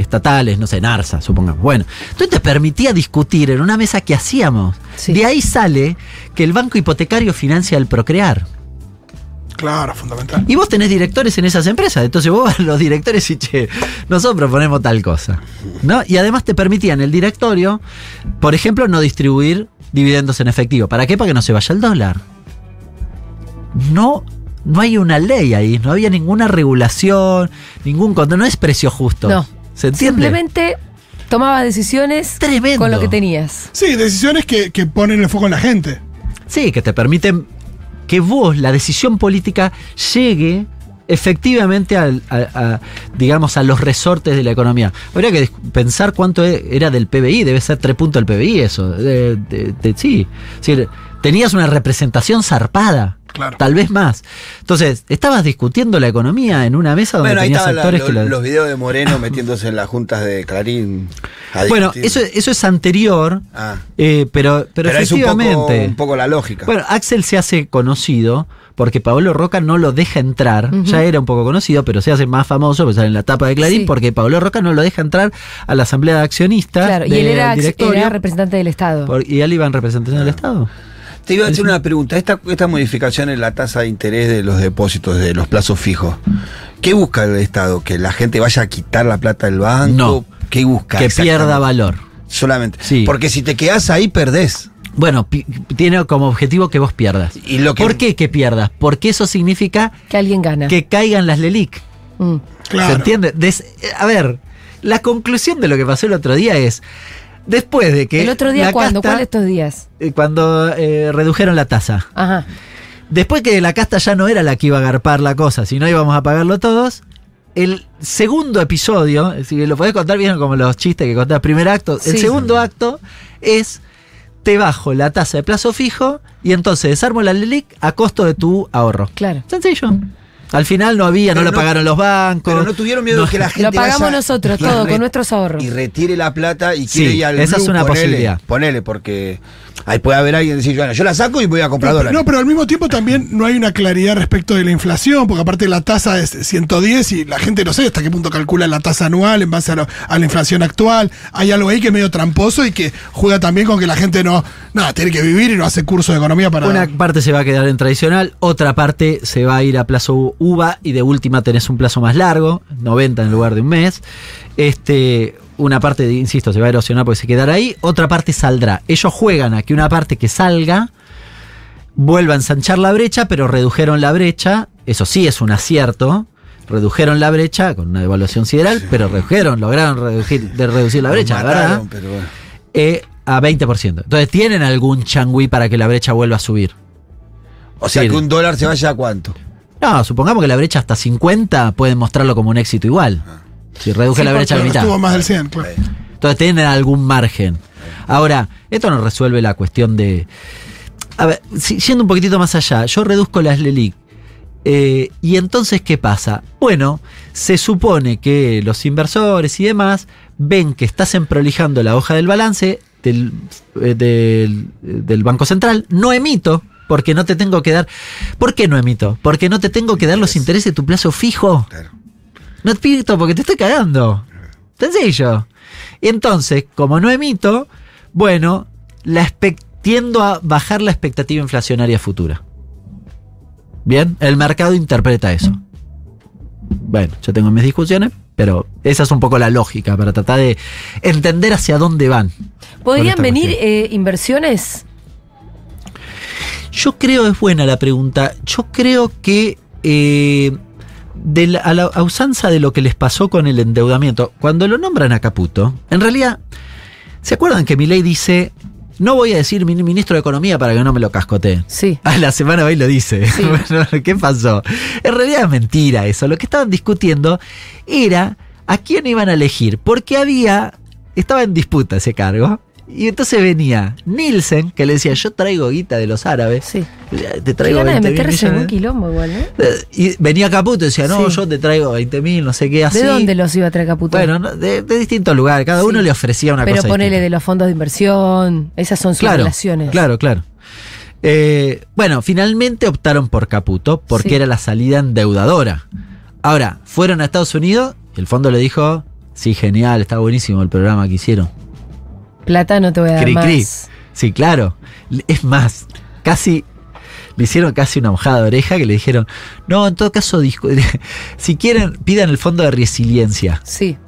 estatales, no sé, NARSA, supongamos. Bueno, entonces te permitía discutir en una mesa que hacíamos. Sí. De ahí sale que el banco hipotecario financia el Procrear. Claro, fundamental. Y vos tenés directores en esas empresas, entonces vos vas a los directores y che, nosotros proponemos tal cosa, ¿no? Y además te permitían el directorio, por ejemplo, no distribuir dividendos en efectivo. ¿Para qué? Para que no se vaya el dólar. No hay una ley ahí, no había ninguna regulación, ningún control, no es precio justo. No. ¿Se entiende? Simplemente tomaba decisiones Tremendo. con lo que tenías. Sí, decisiones que ponen el foco en la gente. Sí, que te permiten que vos, la decisión política, llegue efectivamente digamos, a los resortes de la economía. Habría que pensar cuánto era del PBI, debe ser 3 puntos del PBI eso. Sí. Es decir, tenías una representación zarpada. Claro. Tal vez más. Entonces, estabas discutiendo la economía en una mesa donde Bueno, ahí tenías estaban actores los videos de Moreno metiéndose en las juntas de Clarín. Bueno, eso es anterior, Ah. pero Es efectivamente. un poco la lógica. Bueno, Axel se hace conocido porque Paolo Roca no lo deja entrar. Ujú. Ya era un poco conocido, pero se hace más famoso, pues sale en la tapa de Clarín, Sí. porque Paolo Roca no lo deja entrar a la asamblea de accionistas. Claro, y del él era directorio, representante del Estado. y él iba en representación del Estado. Te iba a hacer una pregunta. Esta modificación en la tasa de interés de los depósitos, de los plazos fijos, ¿qué busca el Estado? ¿Que la gente vaya a quitar la plata del banco? No. ¿Qué busca? Que exactamente? pierda valor. Solamente. Sí. Porque si te quedás ahí, perdés. Bueno, tiene como objetivo que vos pierdas. Y lo que- ¿Por qué que pierdas? Porque eso significa Que alguien gana. que caigan las LELIC. Mm. Claro. ¿Se entiende? A ver, la conclusión de lo que pasó el otro día es, después de que... ¿El otro día la cuándo? casta- ¿Cuál de estos días? Cuando redujeron la tasa. Ajá. Después que la casta ya no era la que iba a agarpar la cosa, sino íbamos a pagarlo todos, el segundo episodio, es decir, lo podés contar bien como los chistes que contás, primer acto, el Sí. segundo acto es, te bajo la tasa de plazo fijo y entonces desarmo la LELIC a costo de tu ahorro. Claro. Sencillo. Al final no Pero lo no- pagaron los bancos. Pero no tuvieron miedo de que la gente Lo pagamos vaya nosotros, y todo, re- con nuestros ahorros. y retire la plata y Sí, quiere ir al esa es blue, una posibilidad. Ponele, porque ahí puede haber alguien que dice, bueno, yo la saco y voy a comprar No, dólares. pero al mismo tiempo también no hay una claridad respecto de la inflación, porque aparte la tasa es 110 y la gente no sé hasta qué punto calcula la tasa anual en base a la inflación actual. Hay algo ahí que es medio tramposo y que juega también con que la gente tiene que vivir y no hace curso de economía para... Una parte se va a quedar en tradicional, otra parte se va a ir a plazo UVA y de última tenés un plazo más largo, 90 en lugar de un mes. Una parte, insisto, se va a erosionar porque se quedará ahí, otra parte saldrá. Ellos juegan a que una parte que salga vuelva a ensanchar la brecha, pero redujeron la brecha, eso sí es un acierto. Redujeron la brecha con una devaluación sideral, pero lograron reducir la brecha, Nos ¿verdad? mataron, pero bueno. A 20%. Entonces tienen algún changüí para que la brecha vuelva a subir. O sea Sí. que un dólar se vaya a cuánto. No, supongamos que la brecha hasta 50 pueden mostrarlo como un éxito igual. Si reduje Sí, la brecha a la porque mitad. estuvo más del 100, claro. Entonces tienen algún margen. Ahora, esto no resuelve la cuestión de... A ver, yendo un poquitito más allá, yo reduzco las LELIC. Y entonces, ¿qué pasa? Bueno, se supone que los inversores y demás ven que estás emprolijando la hoja del balance del Banco Central. No emito, porque no te tengo que dar... ¿Por qué no emito? Porque no te tengo que dar los intereses de tu plazo fijo. Claro. No emito porque te estoy cagando. Sencillo. Y entonces, como no emito, bueno, tiendo a bajar la expectativa inflacionaria futura. Bien, el mercado interpreta eso. Bueno, yo tengo mis discusiones, pero esa es un poco la lógica para tratar de entender hacia dónde van. ¿Podrían esta venir cuestión. inversiones Yo creo, es buena la pregunta, yo creo que a la usanza de lo que les pasó con el endeudamiento, cuando lo nombran a Caputo, en realidad, ¿se acuerdan que Milei dice, no voy a decir ministro de Economía para que no me lo cascotee? Sí. A la semana va y lo dice. Sí. Bueno, ¿qué pasó? En realidad es mentira eso. Lo que estaban discutiendo era a quién iban a elegir, porque estaba en disputa ese cargo. Y entonces venía Nielsen, que le decía, yo traigo guita de los árabes. Sí. Te traigo Qué ganas de 20.000 meterse en un millones. quilombo igual, ¿no? Y venía Caputo y decía, no, Sí. yo te traigo 20.000, no sé qué, así. ¿De dónde los iba a traer Caputo? Bueno, no, de distintos lugares. Cada Sí. uno le ofrecía una Pero cosa ponele distinta. de los fondos de inversión, esas son sus relaciones. Claro. Bueno, finalmente optaron por Caputo porque Sí. era la salida endeudadora. Ahora, fueron a Estados Unidos y el fondo le dijo, sí, genial, está buenísimo el programa que hicieron. Plata no te voy a dar Cri, más. cri. Sí, claro. Es más, le hicieron casi una mojada de oreja que le dijeron, no, en todo caso, si quieren, pidan el fondo de resiliencia. Sí,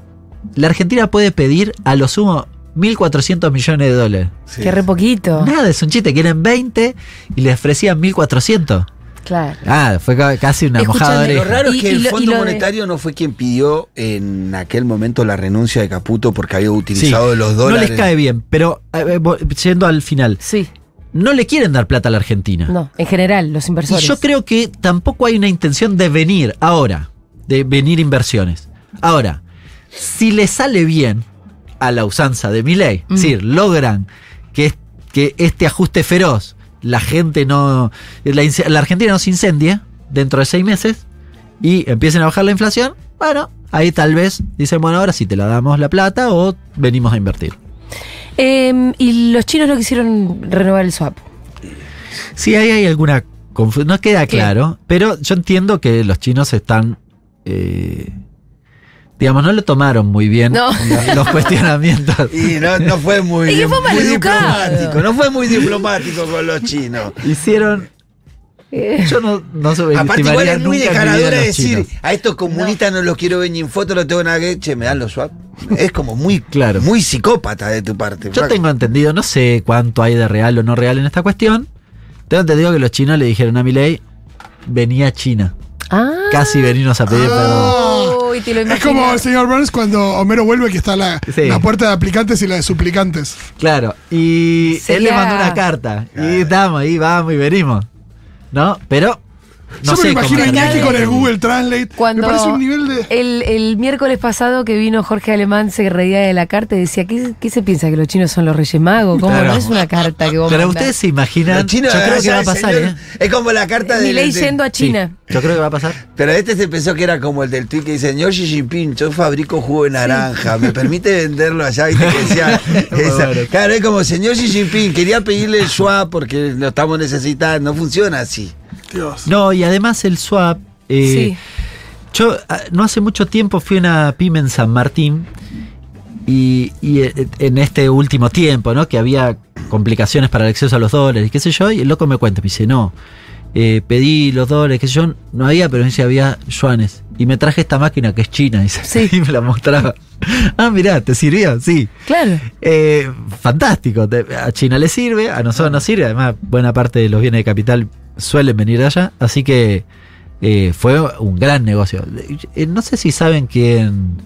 La Argentina puede pedir a lo sumo 1.400 millones de dólares. Sí. que re poquito. Nada, es un chiste, quieren 20 y le ofrecían 1.400. Claro. Fue casi una Escúchame, mojada de Lo oreja. raro es Y- que y el lo- y Fondo lo de- Monetario no fue quien pidió en aquel momento la renuncia de Caputo porque había Sí, utilizado los no dólares. les cae bien, pero yendo al final, Sí, no le quieren dar plata a la Argentina. no, en general, los Y inversores. yo creo que tampoco hay una intención de venir ahora, de venir inversiones. Ahora, si le sale bien a la usanza de Milei, es decir, logran que este ajuste feroz, la gente la Argentina no se incendie dentro de 6 meses y empiecen a bajar la inflación, bueno, ahí tal vez dicen, bueno, ahora sí te la damos la plata o venimos a invertir. Y los chinos no quisieron renovar el swap. Sí, ahí hay alguna confusión, no queda claro, pero yo entiendo que los chinos están, digamos, no lo tomaron muy bien No. los cuestionamientos. Y no fue muy, Es que fue muy maleducado. diplomático, no fue muy diplomático con los chinos. Hicieron, yo no Aparte igual subestimaría es muy nunca en mi vida descaradura a los decir, chinos. a estos comunistas no los quiero ver ni en foto, no tengo nada que, che, me dan los swap. Es como muy, Claro. muy psicópata de tu parte. Yo flaco. tengo entendido, no sé cuánto hay de real o no real en esta cuestión. Tengo entendido que los chinos le dijeron a Milei, venía a China. Ah. Casi venimos a pedir perdón. Uy, te lo Es imaginas. como el señor Burns cuando Homero vuelve, que está Sí. la puerta de aplicantes y la de suplicantes. Claro, y él Sería- le mandó una carta. Y estamos ahí, vamos y venimos. ¿No? Pero no Yo sé me lo imagino cómo a Iñaki termina. con el Google Translate. Cuando Me parece un nivel de. el miércoles pasado que vino Jorge Alemán se reía de la carta y decía, ¿qué se piensa? ¿Que los chinos son los Reyes Magos? ¿Cómo Claro. no es una carta que vos Pero mandás? ustedes se imaginan. Los chinos, yo creo que va a ese pasar, señor, Es como la carta de. Milei yendo a China. Sí, yo creo que va a pasar. Pero este se pensó que era como el del tweet que dice, señor Xi Jinping, yo fabrico jugo de naranja, ¿me permite venderlo allá? ¿Viste que decía esa? Bueno. Claro, es como, señor Xi Jinping, quería pedirle el swap porque lo estamos necesitando, no funciona así. Dios. No, y además el swap. Sí. Yo no hace mucho tiempo fui a una pyme en San Martín y en este último tiempo, ¿no? Que había complicaciones para el acceso a los dólares, qué sé yo, y el loco me cuenta, me dice, no, pedí los dólares, qué sé yo, no había, pero me dice, había yuanes. Y me traje esta máquina que es china, dice, Sí. y me la mostraba. Ah, mirá, ¿te sirvió? Sí. Claro. Fantástico, a China le sirve, a nosotros nos sirve, además buena parte de los bienes de capital suelen venir de allá, así que fue un gran negocio. No sé si saben quién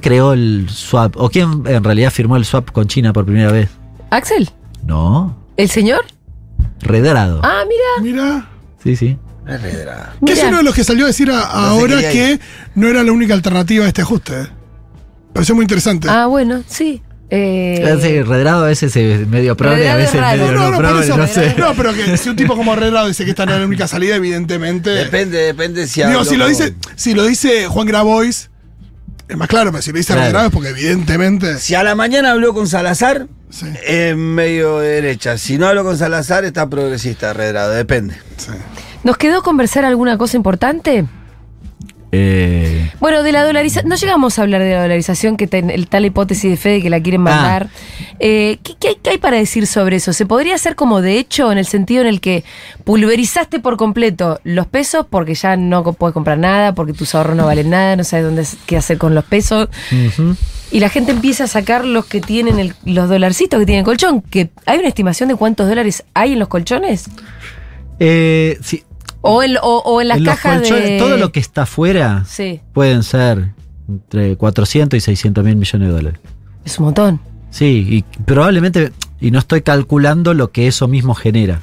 creó el swap, o quién en realidad firmó el swap con China por primera vez. ¿Axel? No, ¿El señor? Redrado. Ah, mira. Mira. Sí, sí. Es redra. Que es Mirá. uno de los que salió a decir ahora quería que no era la única alternativa a este ajuste. Pareció muy interesante. Ah, bueno, sí. Sí, Redrado a veces es medio progre, a Redrado es veces raro. medio no, no por progre, eso. no sé. No, pero que si un tipo como Herrera dice que esta no es la única salida, evidentemente. Depende si Digo, hablo si lo dice Juan Grabois, es más claro, pero si lo dice Claro. Herrera es porque evidentemente. Si a la mañana habló con Salazar, Sí. es medio derecha. Si no habló con Salazar, está progresista, redrado, depende. Sí. ¿Nos quedó conversar alguna cosa importante? Bueno, de la dolarización, no llegamos a hablar de la dolarización, que tal hipótesis de Fede que la quieren mandar. ¿Qué hay para decir sobre eso? ¿Se podría hacer como de hecho en el sentido en el que pulverizaste por completo los pesos porque ya no puedes comprar nada, porque tus ahorros no valen nada, no sabes qué hacer con los pesos? Ujú. Y la gente empieza a sacar los que tienen los dolarcitos que tienen el colchón. Que ¿hay una estimación de cuántos dólares hay en los colchones? Sí. O en las En los cajas colchones, de... todo lo que está afuera Sí, pueden ser entre 400 y 600 mil millones de dólares. es un montón. Sí, y probablemente, y no estoy calculando lo que eso mismo genera.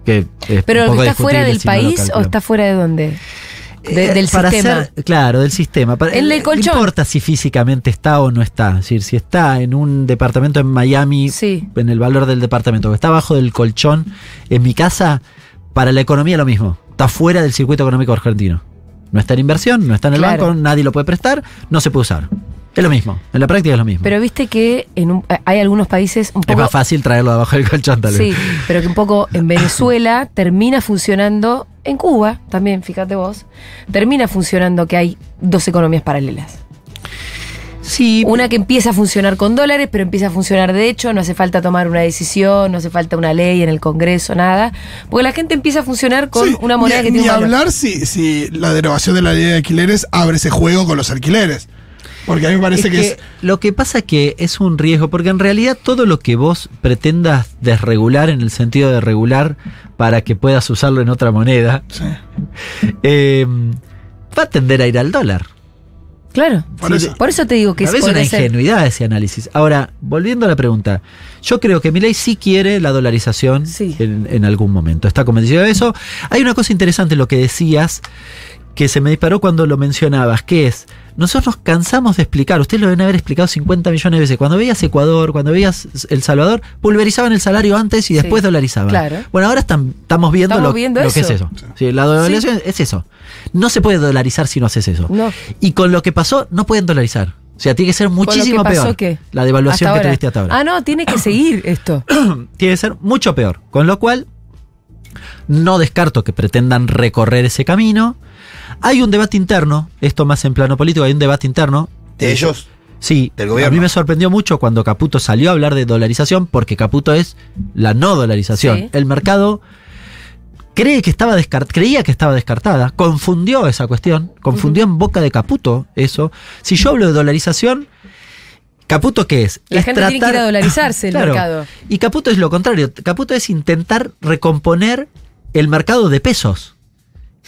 Que es ¿Pero un lo poco que está fuera discutible del si no lo país o calculamos. está fuera de dónde? Del Para sistema. claro, del sistema. El del colchón. No importa si físicamente está o no está. Es decir, si está en un departamento en Miami, Sí. en el valor del departamento, que está abajo del colchón en mi casa, para la economía lo mismo. Está fuera del circuito económico argentino. No está en inversión, no está en el Claro. banco, nadie lo puede prestar, no se puede usar. Es lo mismo. En la práctica es lo mismo. Pero viste que hay algunos países un es poco... más fácil traerlo abajo del colchón, tal vez. Sí, pero que un poco en Venezuela termina funcionando, en Cuba también, fíjate vos, termina funcionando que hay dos economías paralelas. Sí, Una que empieza a funcionar con dólares, pero empieza a funcionar de hecho, no hace falta tomar una decisión, no hace falta una ley en el Congreso, nada, porque la gente empieza a funcionar con Sí, una moneda que ni tiene un valor. hablar si la derogación de la ley de alquileres abre ese juego con los alquileres. Porque a mí me parece que es... Lo que pasa que es un riesgo, porque en realidad todo lo que vos pretendas desregular, en el sentido de regular para que puedas usarlo en otra moneda, Sí. va a tender a ir al dólar. Claro, Por eso. te digo que A veces puede una ser. ingenuidad ese análisis. Ahora, volviendo a la pregunta, yo creo que Milei sí quiere la dolarización Sí. en algún momento. Está convencido de eso. Hay una cosa interesante en lo que decías, que se me disparó cuando lo mencionabas, que es, nosotros nos cansamos de explicar, ustedes lo deben haber explicado 50 millones de veces, cuando veías Ecuador, cuando veías El Salvador, pulverizaban el salario antes y después Sí, dolarizaban. claro. Bueno, ahora estamos viendo, Estamos lo viendo que es eso. eso. Sí, la dolarización es eso. No se puede dolarizar si no haces eso. No. Y con lo que pasó, no pueden dolarizar. O sea, tiene que ser ¿Con lo que muchísimo pasó peor. qué? La devaluación Hasta que ahora. tuviste hasta ahora. Ah, no, tiene que seguir esto. Tiene que ser mucho peor. Con lo cual, no descarto que pretendan recorrer ese camino. Hay un debate interno, esto más en plano político, hay un debate interno. De ellos. Sí, Del gobierno. a mí me sorprendió mucho cuando Caputo salió a hablar de dolarización, porque Caputo es la no dolarización. Sí. El mercado creía que estaba descartada, confundió esa cuestión, confundió en boca de Caputo eso. Si yo hablo de dolarización, ¿Caputo qué es? La Es gente tiene que ir a dolarizarse el Claro. mercado. Y Caputo es lo contrario. Caputo es intentar recomponer el mercado de pesos.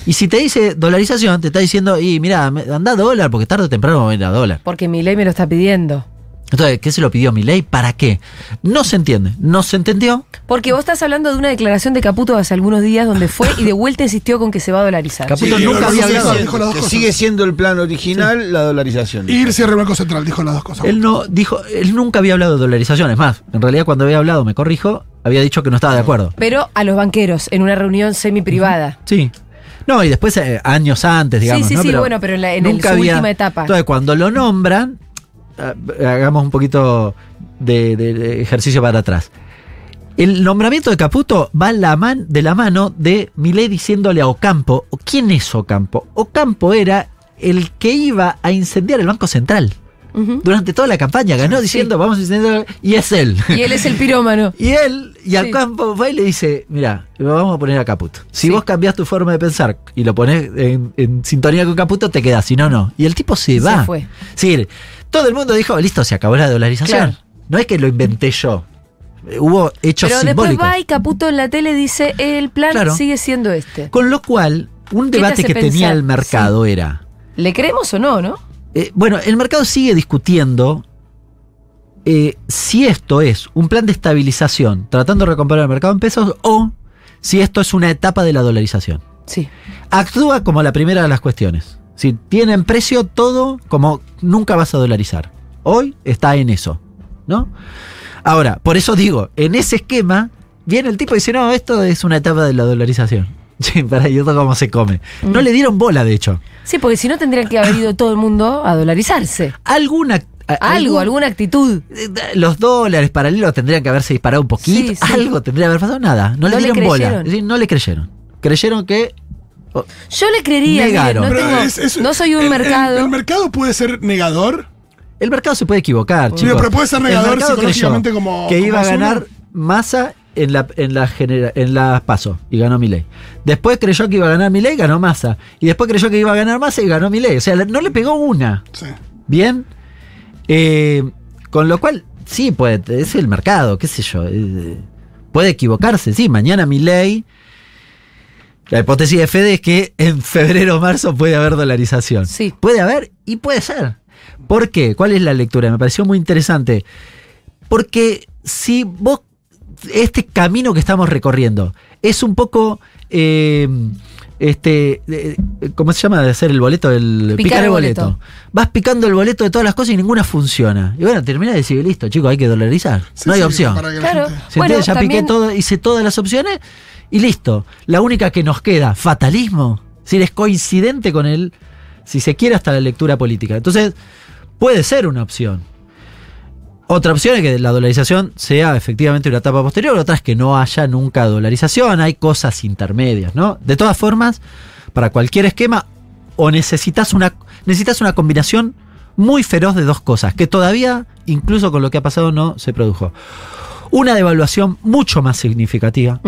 Y si te dice dolarización, te está diciendo, y mira, anda a dólar, porque tarde o temprano va a ir a dólar. Porque mi ley me lo está pidiendo. Entonces, ¿qué se lo pidió Milei? ¿Para qué? No se entiende. No se entendió. Porque vos estás hablando de una declaración de Caputo hace algunos días donde fue y de vuelta insistió con que se va a dolarizar. Caputo Sí, nunca no, había no sé, hablado. dijo las dos Que cosas. sigue siendo el plan original la dolarización. Ir cierre Banco Central, dijo las dos cosas. Él no dijo, él nunca había hablado de dolarización. Es más, en realidad cuando había hablado, me corrijo, había dicho que no estaba de acuerdo. Pero a los banqueros, en una reunión semi-privada. Sí. No, y después años antes, digamos. Sí, ¿no? sí, bueno, pero en nunca su había- última etapa. Entonces, cuando lo nombran, hagamos un poquito de ejercicio para atrás. El nombramiento de Caputo va de la mano de Milei diciéndole a Ocampo, ¿quién es Ocampo? Ocampo era el que iba a incendiar el Banco Central. Ujú. Durante toda la campaña ganó Sí. diciendo, vamos a incendiar, y es él. Y él es el pirómano. Y él, y a Sí. Campo va y le dice, mira, lo vamos a poner a Caputo. Si Sí. vos cambiás tu forma de pensar y lo pones en sintonía con Caputo, te quedás, si no, no. Y el tipo se Se va. fue. Sí, todo el mundo dijo, listo, se acabó la dolarización. Claro. No es que lo inventé yo. Hubo hechos Pero simbólicos. después va y Caputo en la tele dice, el plan Claro. sigue siendo este. Con lo cual, un ¿Qué te debate hace que tenía pensar? el mercado era... ¿Le creemos o no, no? Bueno, el mercado sigue discutiendo si esto es un plan de estabilización, tratando de recomponer el mercado en pesos, o si esto es una etapa de la dolarización. Sí. Actúa como la primera de las cuestiones. Si tienen precio todo, como nunca vas a dolarizar. Hoy está en eso, ¿no? Ahora, por eso digo, en ese esquema, viene el tipo y dice, no, esto es una etapa de la dolarización. Sí, para y esto cómo se come. No le dieron bola, de hecho. Sí, porque si no tendría que haber ido todo el mundo a dolarizarse. Alguna actitud. Los dólares paralelos tendrían que haberse disparado un poquito. Sí, sí. Algo tendría que haber pasado. Nada. No le No le dieron bola. creyeron. Es decir, no le creyeron. Creyeron que. Yo le creería, Negaron. miren, Pero no soy un mercado. El mercado puede ser negador. El mercado se puede equivocar, Digo, chicos. pero puede ser El negador mercado psicológicamente creyó como- que como iba a Ozuna. ganar Massa en las PASO y ganó Milei. Después creyó que iba a ganar Milei, ganó Massa. Y después creyó que iba a ganar Massa y ganó Milei. O sea, no le pegó una. Sí. Bien. Con lo cual, sí, es el mercado, qué sé yo. Puede equivocarse, sí. Mañana Milei, la hipótesis de Fede es que en febrero o marzo puede haber dolarización. Sí. Puede haber y puede ser. ¿Por qué? ¿Cuál es la lectura? Me pareció muy interesante. Porque si vos, este camino que estamos recorriendo es un poco, ¿cómo se llama? De hacer el boleto, picar el boleto. Vas picando el boleto de todas las cosas y ninguna funciona. Y bueno, termina de decir, listo, chicos, hay que dolarizar. Sí, no hay sí, opción. para que la Claro. gente- ¿Se Bueno, entiende? Ya también- piqué todo, hice todas las opciones y listo. La única que nos queda, fatalismo. Si es coincidente con él, si se quiere, hasta la lectura política. Entonces, puede ser una opción. Otra opción es que la dolarización sea efectivamente una etapa posterior, otra es que no haya nunca dolarización, hay cosas intermedias, ¿no? De todas formas, para cualquier esquema, o necesitas una combinación muy feroz de dos cosas, que todavía, incluso con lo que ha pasado, no se produjo. Una devaluación mucho más significativa,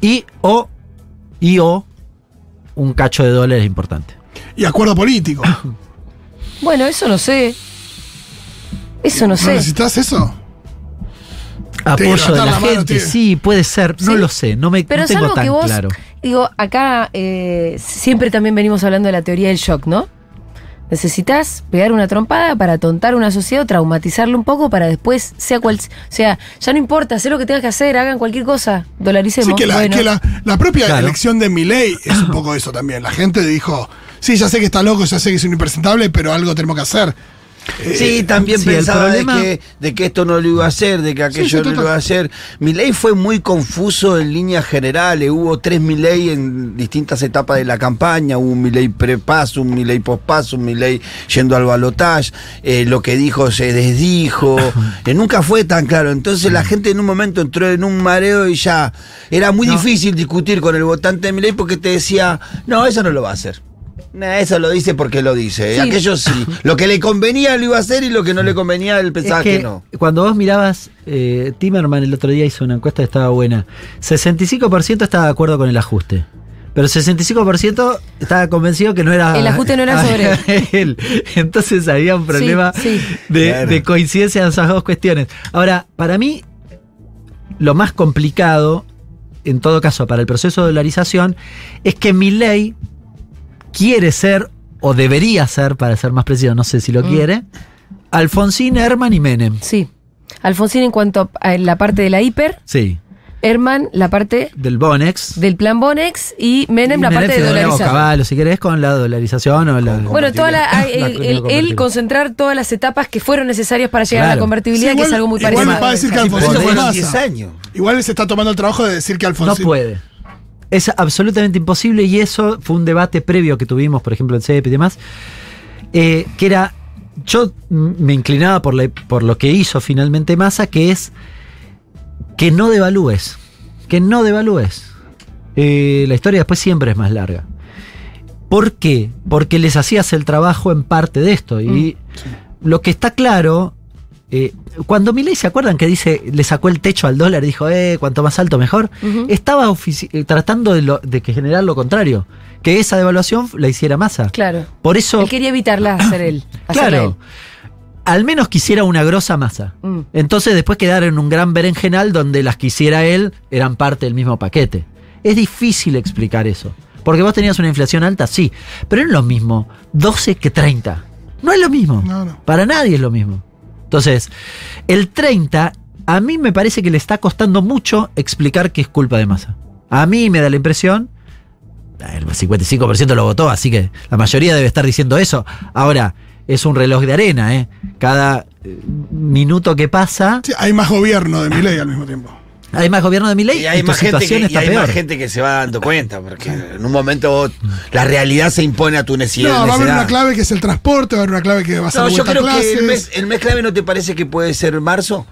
y o un cacho de dólares importante. Y acuerdo político. Bueno, eso no sé. Eso no ¿No sé. necesitas eso? Apoyo de levantar la la mano, gente, tiene. sí, puede ser, no Sí. lo sé, no Pero no tengo salvo tan que vos, claro. digo, acá siempre también venimos hablando de la teoría del shock, ¿no? Necesitas pegar una trompada para tontar una sociedad o traumatizarlo un poco para después, sea ya no importa, sé lo que tengas que hacer, hagan cualquier cosa, dolaricemos. Sí, que Bueno. la propia Claro. elección de Milei es un poco eso también. La gente dijo, sí, ya sé que está loco, ya sé que es un impresentable, pero algo tenemos que hacer. Sí, también sí, el pensaba problema- de que esto no lo iba a hacer, de que aquello sí, no total. lo iba a hacer. Milei fue muy confuso en líneas generales. Hubo 3 Milei en distintas etapas de la campaña. Hubo un Milei pre-paso, un Milei post-paso, un Milei yendo al balotaje. Lo que dijo se desdijo. Nunca fue tan claro. Entonces la gente en un momento entró en un mareo y ya era muy difícil discutir con el votante de Milei porque te decía, no, eso no lo va a hacer. Nah, eso lo dice porque lo dice. Sí. Aquello sí. Lo que le convenía lo iba a hacer y lo que no le convenía él pensaba Es que no. cuando vos mirabas, Timerman el otro día hizo una encuesta que estaba buena. 65% estaba de acuerdo con el ajuste. Pero el 65% estaba convencido que no era. El ajuste no era sobre él. Entonces había un problema Sí. de Claro. coincidencia en esas dos cuestiones. Ahora, para mí, lo más complicado, en todo caso, para el proceso de dolarización, es que Milei quiere ser, o debería ser, para ser más preciso, no sé si lo quiere, Alfonsín, Herman y Menem. Sí. Alfonsín en cuanto a la parte de la hiper, Sí, Herman la parte del Bonex. del plan Bonex y Menem la parte de Fidel o dolarizar. Caballo, si querés, con la dolarización o la. Bueno, convertibilidad. él concentrar todas las etapas que fueron necesarias para llegar a la Claro. convertibilidad, Sí, que es igual- algo muy igual parecido. va a decir que Sí, Alfonsín pero fue fueron Massa. 10 años. Igual él se está tomando el trabajo de decir que No Alfonsín... puede. Es absolutamente imposible y eso fue un debate previo que tuvimos, por ejemplo, en CEP y demás, que era, yo me inclinaba por lo que hizo finalmente Massa, que es que no devalúes, la historia después siempre es más larga. ¿Por qué? Porque les hacías el trabajo en parte de esto y lo que está claro... cuando Milei, ¿se acuerdan que dice, le sacó el techo al dólar y dijo, cuanto más alto mejor? Ujú. Estaba tratando de que generar lo contrario, que esa devaluación la hiciera Massa. Claro. Por eso, Él quería evitarla, hacerla claro, al menos quisiera una grosa Massa. él. Entonces después quedar en un gran berenjenal donde las que hiciera él eran parte del mismo paquete. Es difícil explicar eso, porque vos tenías una inflación alta, sí, pero no es lo mismo 12 que 30. No es lo mismo. No. Para nadie es lo mismo. Entonces, el 30, a mí me parece que le está costando mucho explicar que es culpa de Massa. A mí me da la impresión, el 55% lo votó, así que la mayoría debe estar diciendo eso. Ahora, es un reloj de arena, ¿eh? Cada minuto que pasa, Sí, hay más gobierno de Milei al mismo tiempo. hay más gobierno de Milei Y hay, tu más gente, situación que, y está hay peor. más gente que se va dando cuenta, porque en un momento vos- la realidad se impone a tu necesidad. No, va a haber necedad. una clave que es el transporte, va a haber una clave que va a ser No, yo vuelta a creo que clases. el mes clave no te parece que puede ser marzo.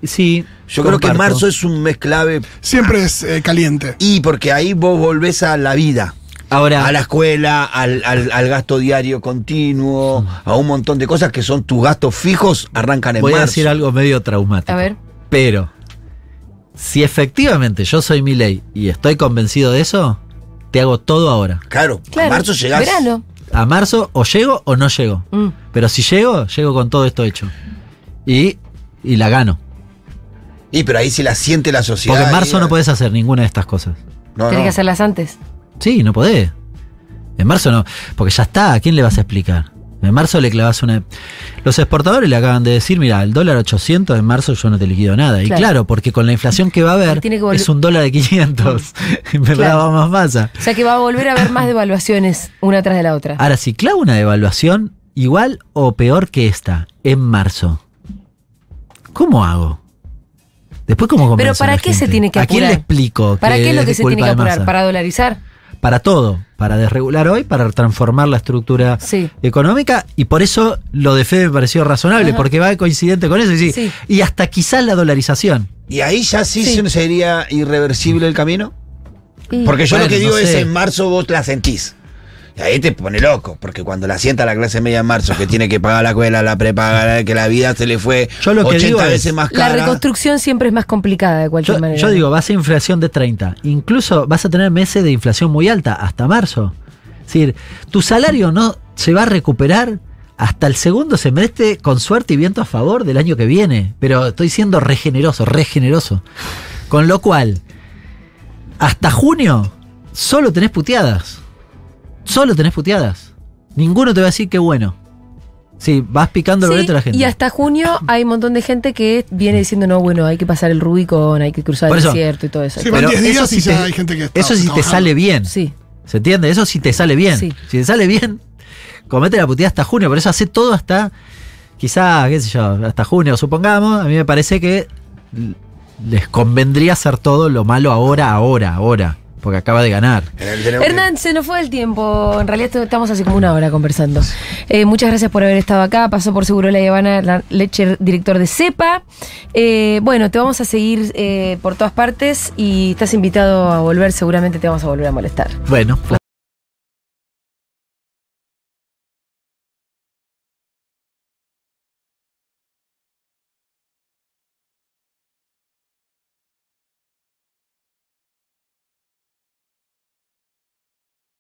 Sí, Yo creo que comparto. marzo es un mes clave Siempre es caliente. y porque ahí vos volvés a la vida. Ahora, A la escuela, al gasto diario continuo, a un montón de cosas que son tus gastos fijos, arrancan en voy a marzo. decir algo medio traumático. A ver. Pero, si efectivamente yo soy Milei y estoy convencido de eso, te hago todo ahora. Claro, Claro. a marzo llegás. Verano. a marzo o llego o no llego. Pero si llego con todo esto hecho. Y la gano. Y pero ahí se la siente la sociedad. Porque en marzo no podés hacer ninguna de estas cosas. Tenés que hacerlas antes. Sí, no podés. En marzo no. Porque ya está, ¿a quién le vas a explicar? En marzo le clavas una... Los exportadores le acaban de decir, mira, el dólar 800 en marzo yo no te liquido nada. Y claro, porque con la inflación que va a haber es un dólar de 500. En verdad va más masa. O sea que va a volver a haber más devaluaciones una tras de la otra. Ahora, si clavo una devaluación igual o peor que esta en marzo, ¿cómo hago? Después, ¿cómo convenzo Pero ¿para a la qué gente? se tiene que apurar? ¿A quién le explico? ¿Para qué es lo que se tiene que apurar? Massa? ¿Para dolarizar? Para todo, para desregular hoy, para transformar la estructura económica, y por eso lo de Fede me pareció razonable, porque va coincidente con eso, y hasta quizás la dolarización. ¿Y ahí ya sí sería irreversible el camino? Porque yo Bueno, lo que digo no es, sé. en marzo vos la sentís. Y ahí te pone loco, porque cuando la sienta la clase media en marzo, que tiene que pagar la escuela, la prepaga, que la vida se le fue Yo lo que 80 digo veces es, más cara. La reconstrucción siempre es más complicada de cualquier manera. Yo digo, vas a inflación de 30, incluso vas a tener meses de inflación muy alta, hasta marzo. Es decir, tu salario no se va a recuperar hasta el segundo semestre, con suerte y viento a favor, del año que viene. Pero estoy siendo re generoso. Con lo hasta junio, solo tenés puteadas. Ninguno te va a decir qué bueno. Sí, vas picando el boleto a la gente. Y hasta junio hay un montón de gente que viene diciendo, no, bueno, hay que pasar el Rubicón, hay que cruzar el desierto y todo eso. Sí, van 10 días y ya hay gente que está eso sí te sale bien. Sí. ¿Se entiende? Eso sí te sale bien. Sí. Si te sale bien, comete la puteada hasta junio. Por eso hace todo hasta, quizá, qué sé yo, hasta junio, supongamos. A mí me parece que les convendría hacer todo lo malo ahora. Porque acaba de ganar. Hernán, se nos fue el tiempo. En realidad estamos hace como una hora conversando. Muchas gracias por haber estado acá. Pasó por Seguro La Habana, Lecher, director de CEPA. Bueno, te vamos a seguir por todas partes y estás invitado a volver. Seguramente te vamos a volver a molestar. Bueno.